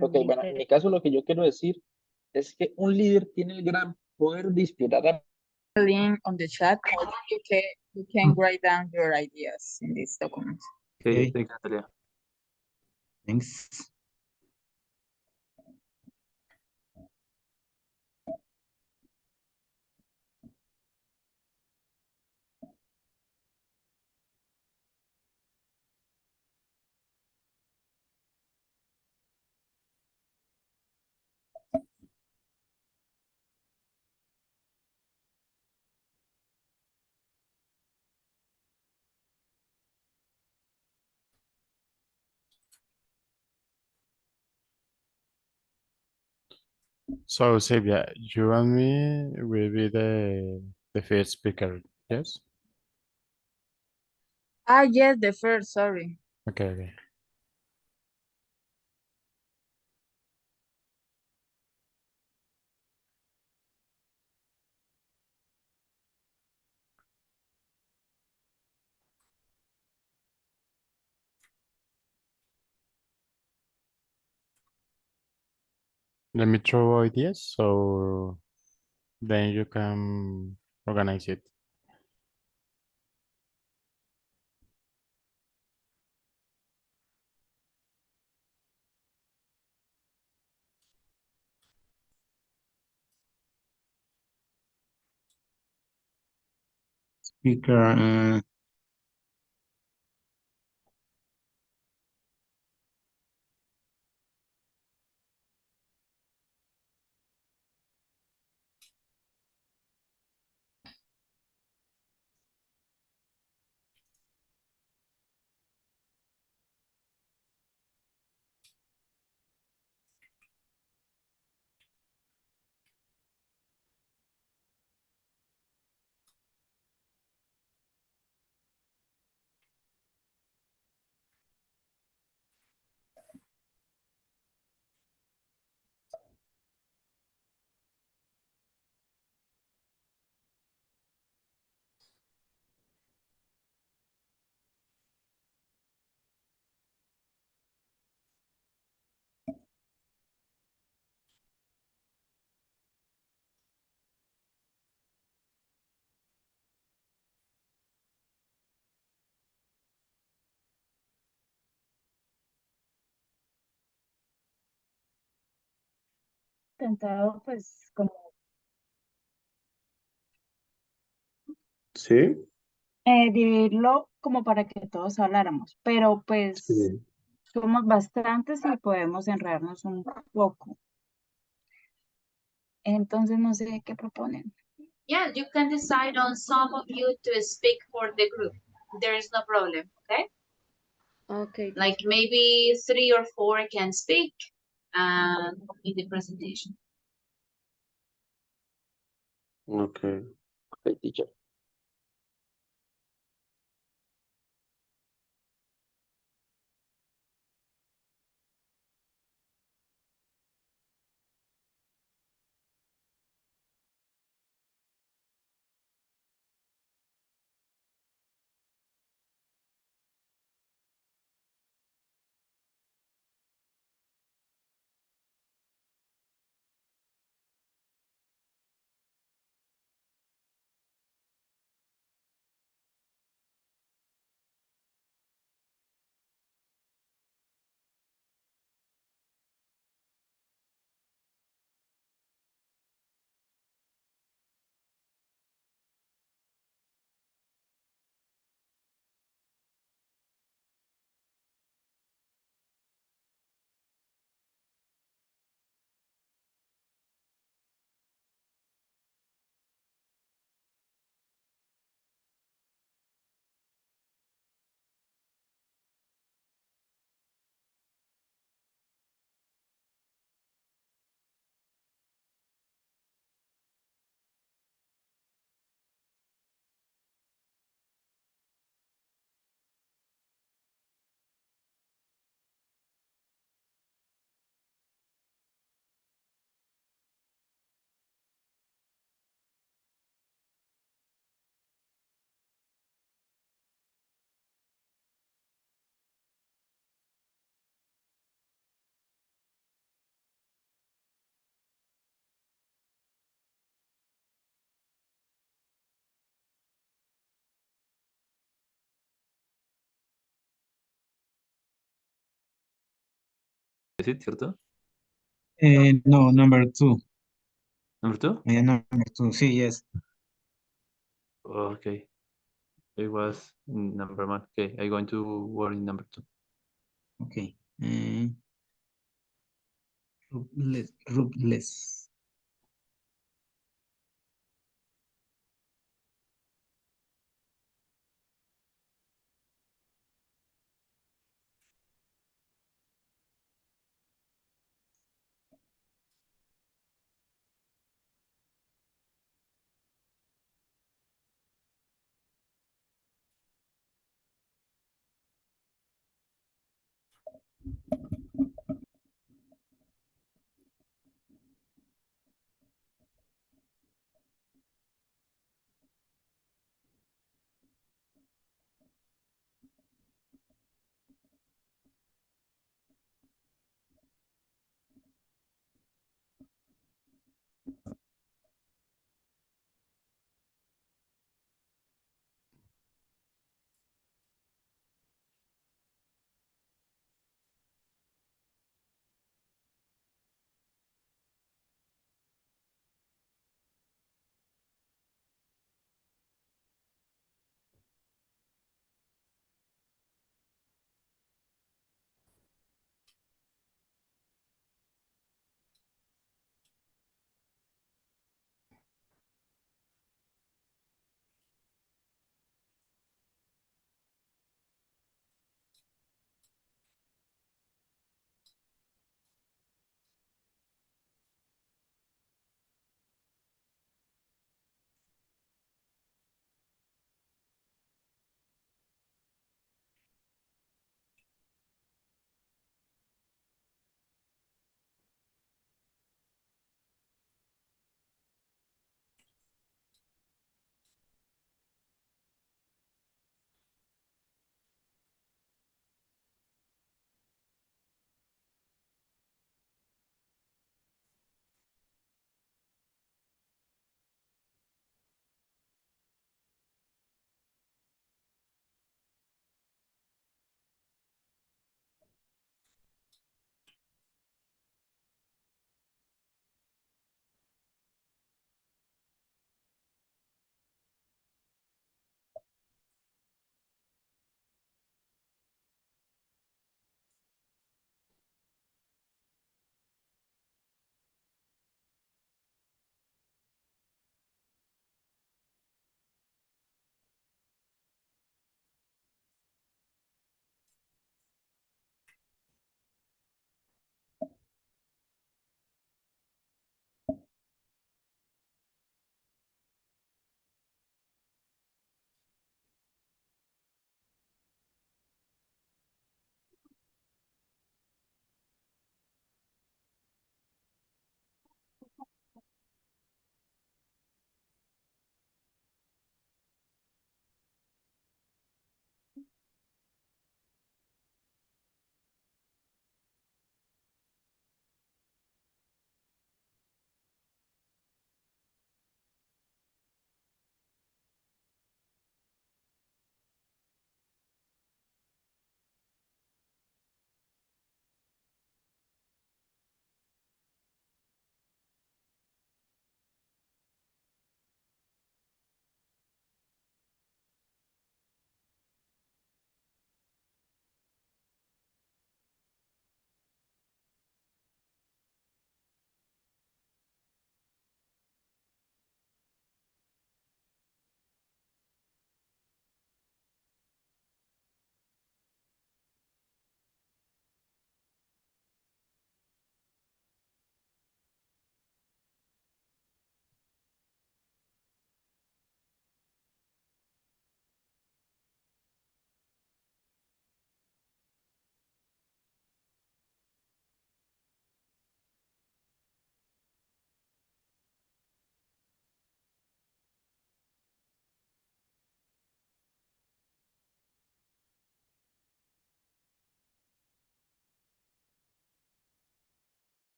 Ok, bueno, en mi caso lo que yo quiero decir es que un líder tiene el gran poder de inspirar a Link on the chat, or you can write down your ideas in this document. Okay, Okay. thank you, Natalia. Thanks. So Sylvia, you and me will be the first speaker, yes? Ah, yes, the first, sorry. Okay, okay. Let me throw ideas so then you can organize it. Speaker, Intentado, pues, como ¿Sí? dividirlo como para que todos habláramos, pero pues Sí. somos bastantes y podemos enredarnos un poco. Entonces no sé qué proponen. Yeah, you can decide on some of you to speak for the group. There is no problem, okay? Okay. Like maybe 3 or 4 can speak in the presentation. Okay. Okay, teacher. ¿Es it, cierto? No, number two. Number two? Number two. Sí, yes. Okay. It was number one. Okay, I'm going to work in number two. Okay. Rootless.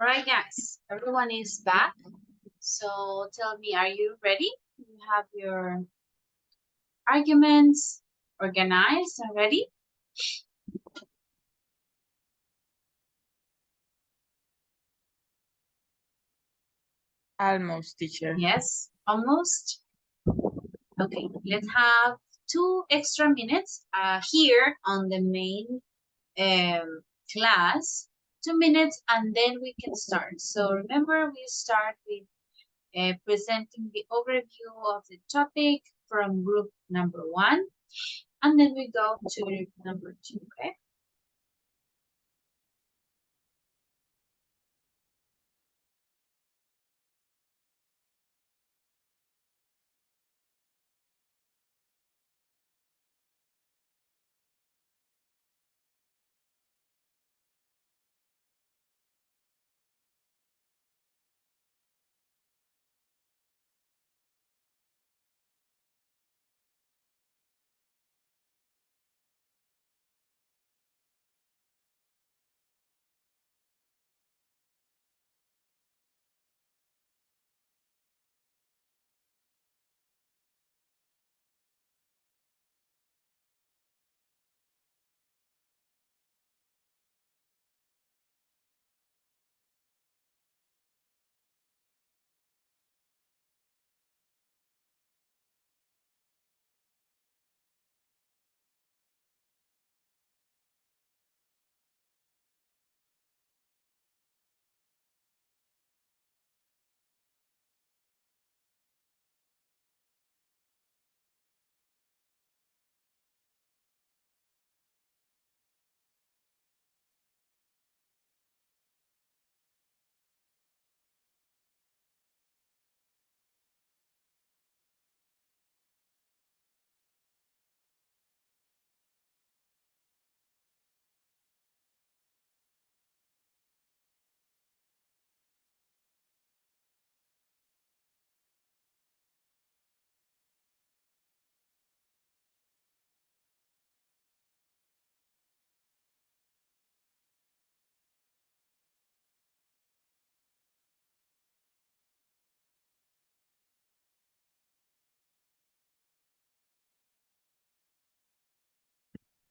All right, guys, everyone is back. So tell me, are you ready? You have your arguments organized and ready? Almost, teacher. Yes, almost. Okay, let's have 2 extra minutes here on the main class, 2 minutes, and then we can start. So remember, we start with presenting the overview of the topic from group number 1, and then we go to group number 2, okay?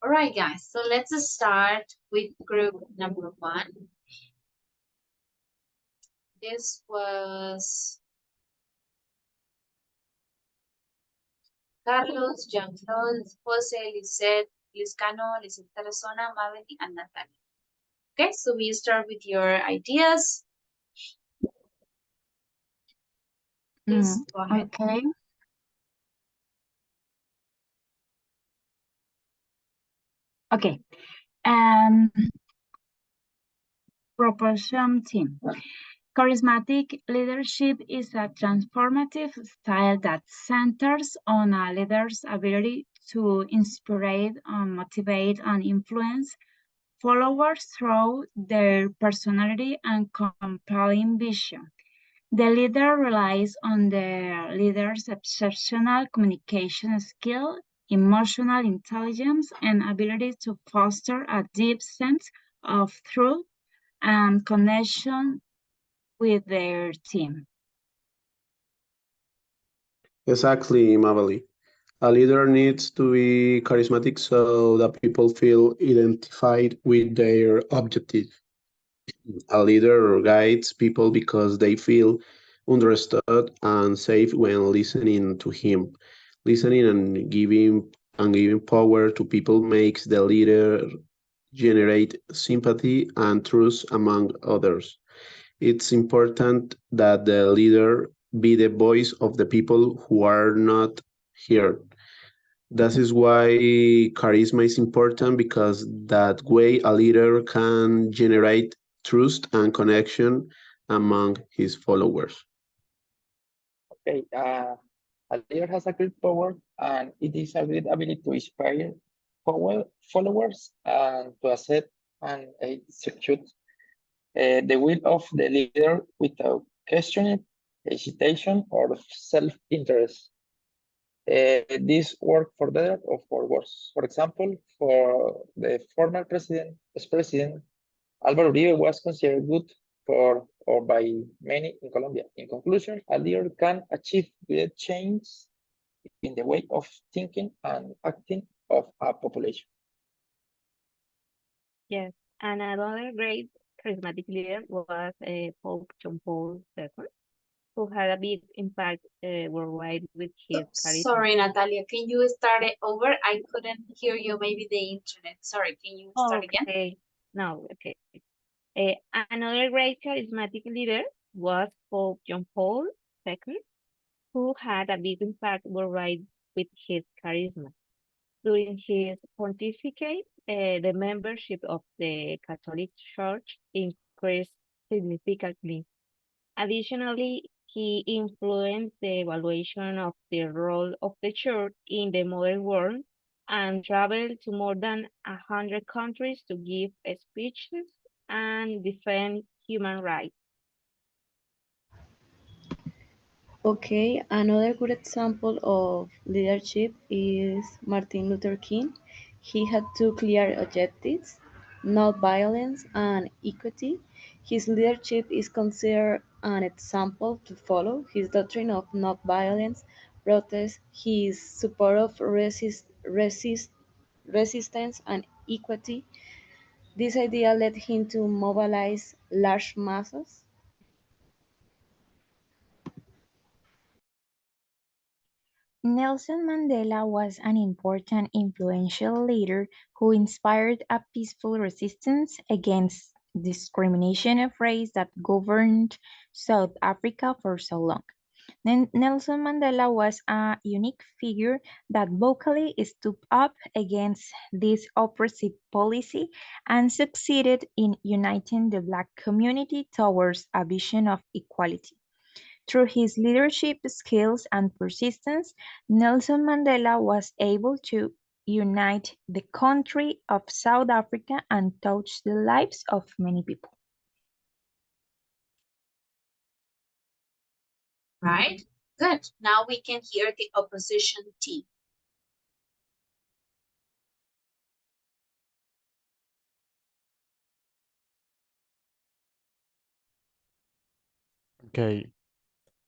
All right, guys, so let's start with group number 1. This was Carlos, Jean-Claude, Jose, Lisette, Liscano, Lisette Tarazona, Mabel, and Natalia. Okay, so we start with your ideas. Please go ahead. Okay. Okay. Proportion team. Charismatic leadership is a transformative style that centers on a leader's ability to inspire, motivate, and influence followers through their personality and compelling vision. The leader relies on the leader's exceptional communication skill, emotional intelligence, and ability to foster a deep sense of truth and connection with their team. Exactly, Mavali. A leader needs to be charismatic so that people feel identified with their objective. A leader guides people because they feel understood and safe when listening to him. Listening and giving power to people makes the leader generate sympathy and trust among others. It's important that the leader be the voice of the people who are not heard. That is why charisma is important because that way a leader can generate trust and connection among his followers. Okay, a leader has a great power, and it is a great ability to inspire followers and to accept and execute the will of the leader without questioning, hesitation, or self-interest. This work for better or for worse. For example, for the former president, ex-president, Álvaro Uribe was considered good or by many in Colombia. In conclusion, a leader can achieve great change in the way of thinking and acting of a population. Yes, and another great charismatic leader was Pope John Paul II, who had a big impact worldwide with his charisma. Sorry, Natalia, can you start it over? I couldn't hear you, maybe the internet. Sorry, can you start again? Okay, no, okay. Another great charismatic leader was Pope John Paul II, who had a big impact worldwide with his charisma. During his pontificate, the membership of the Catholic Church increased significantly. Additionally, he influenced the evaluation of the role of the church in the modern world and traveled to more than 100 countries to give speeches and defend human rights. Okay, another good example of leadership is Martin Luther King. He had two clear objectives, not violence and equity. His leadership is considered an example to follow. His doctrine of not violence, protest, his support of resistance and equity. This idea led him to mobilize large masses. Nelson Mandela was an important influential leader who inspired a peaceful resistance against discrimination of race that governed South Africa for so long. Nelson Mandela was a unique figure that vocally stood up against this oppressive policy and succeeded in uniting the Black community towards a vision of equality. Through his leadership skills and persistence, Nelson Mandela was able to unite the country of South Africa and touch the lives of many people. Right? Good. Now we can hear the opposition team. Okay,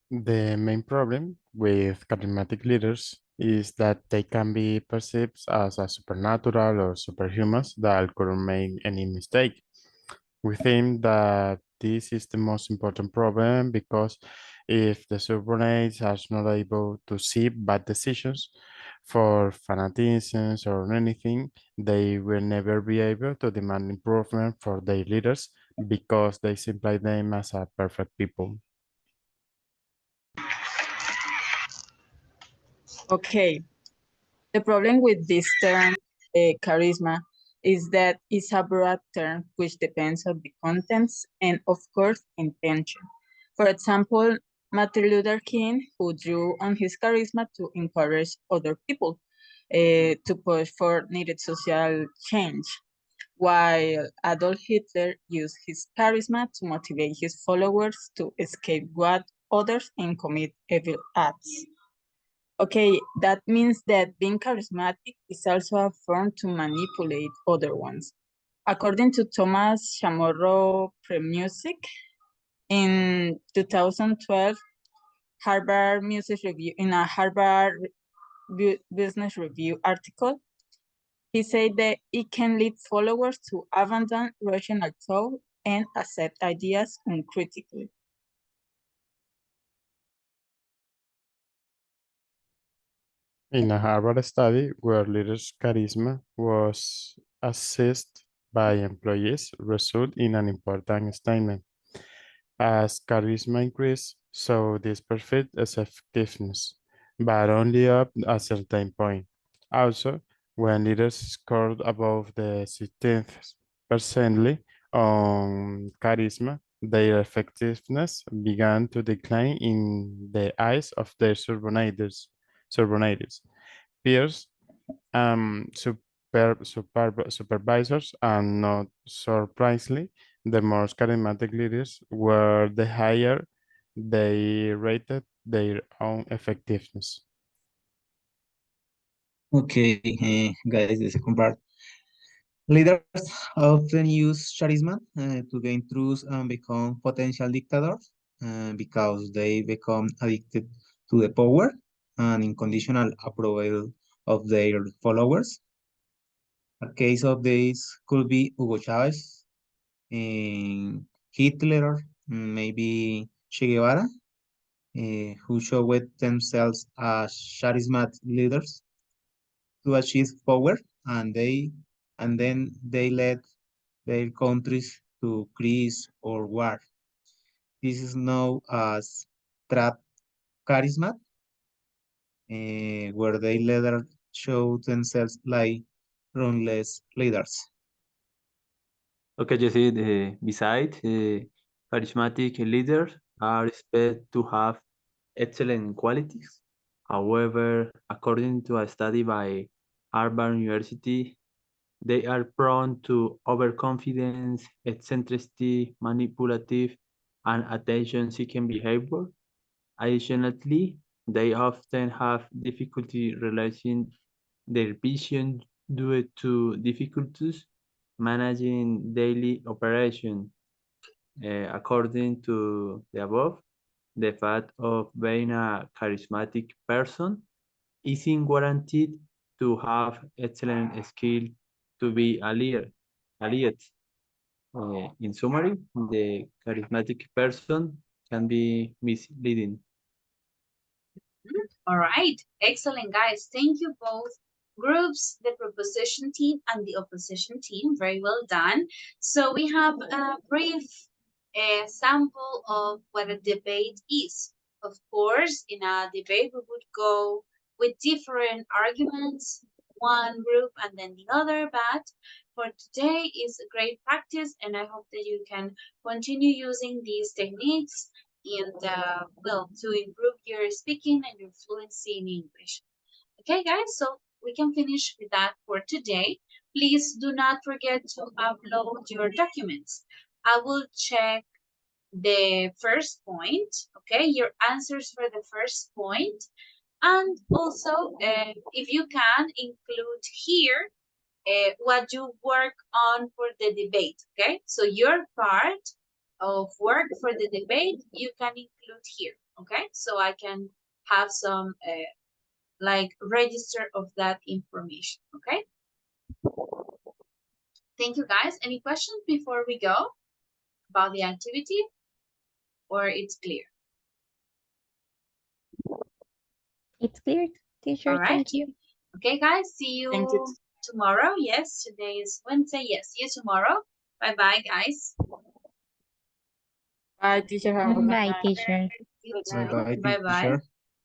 the main problem with charismatic leaders is that they can be perceived as a supernatural or superhumans that couldn't make any mistake. We think that this is the most important problem because if the subordinates are not able to see bad decisions for fanaticism or anything, they will never be able to demand improvement for their leaders because they simply them as a perfect people. Okay, the problem with this term, charisma, is that it's a broad term which depends on the contents and, of course, intention. For example, Martin Luther King, who drew on his charisma to encourage other people to push for needed social change, while Adolf Hitler used his charisma to motivate his followers to escape what others and commit evil acts. Okay, that means that being charismatic is also a form to manipulate other ones. According to Thomas Chamorro Premusic, in 2012, Harvard Music Review, in a Harvard Business Review article, he said that it can lead followers to abandon rational thought and accept ideas uncritically. In a Harvard study where leaders' charisma was assessed by employees, result in an important statement. As charisma increased, so this perfect as effectiveness, but only up a certain point. Also, when leaders scored above the 60th percentile on charisma, their effectiveness began to decline in the eyes of their subordinates, peers, supervisors, and not surprisingly, the more charismatic leaders were the higher they rated their own effectiveness. Okay, guys, the second part. Leaders often use charisma to gain trust and become potential dictators because they become addicted to the power and unconditional approval of their followers. A case of this could be Hugo Chavez, Hitler, maybe Che Guevara, who showed themselves as charismatic leaders to achieve power, and then they led their countries to crisis or war. This is known as trap charisma, where they later show themselves like runless leaders. Okay, Jesse, besides, charismatic leaders are expected to have excellent qualities. However, according to a study by Harvard University, they are prone to overconfidence, eccentricity, manipulative, and attention-seeking behavior. Additionally, they often have difficulty realizing their vision due to difficulties managing daily operation. According to the above, the fact of being a charismatic person isn't guaranteed to have excellent skill to be a leader. A leader. In summary, the charismatic person can be misleading. All right, excellent, guys. Thank you both groups, the proposition team and the opposition team. Very well done. So we have a brief sample of what a debate is. Of course, in a debate, we would go with different arguments, one group and then the other, but for today is a great practice, and I hope that you can continue using these techniques and well, to improve your speaking and your fluency in English. Okay, guys, so we can finish with that for today. Please do not forget to upload your documents. I will check the first point, okay, your answers for the first point, and also if you can include here what you work on for the debate, okay? So your part of work for the debate, you can include here, okay? So I can have some like register of that information, okay? Thank you, guys. Any questions before we go about the activity, or it's clear? It's clear, teacher. All right. Thank you. Okay, guys, see you Thank you. tomorrow. Yes, today is Wednesday. Yes, see you tomorrow. Bye-bye, guys. Bye, teacher. Have a good Bye, night. teacher. You Bye too. bye, Bye-bye. teacher.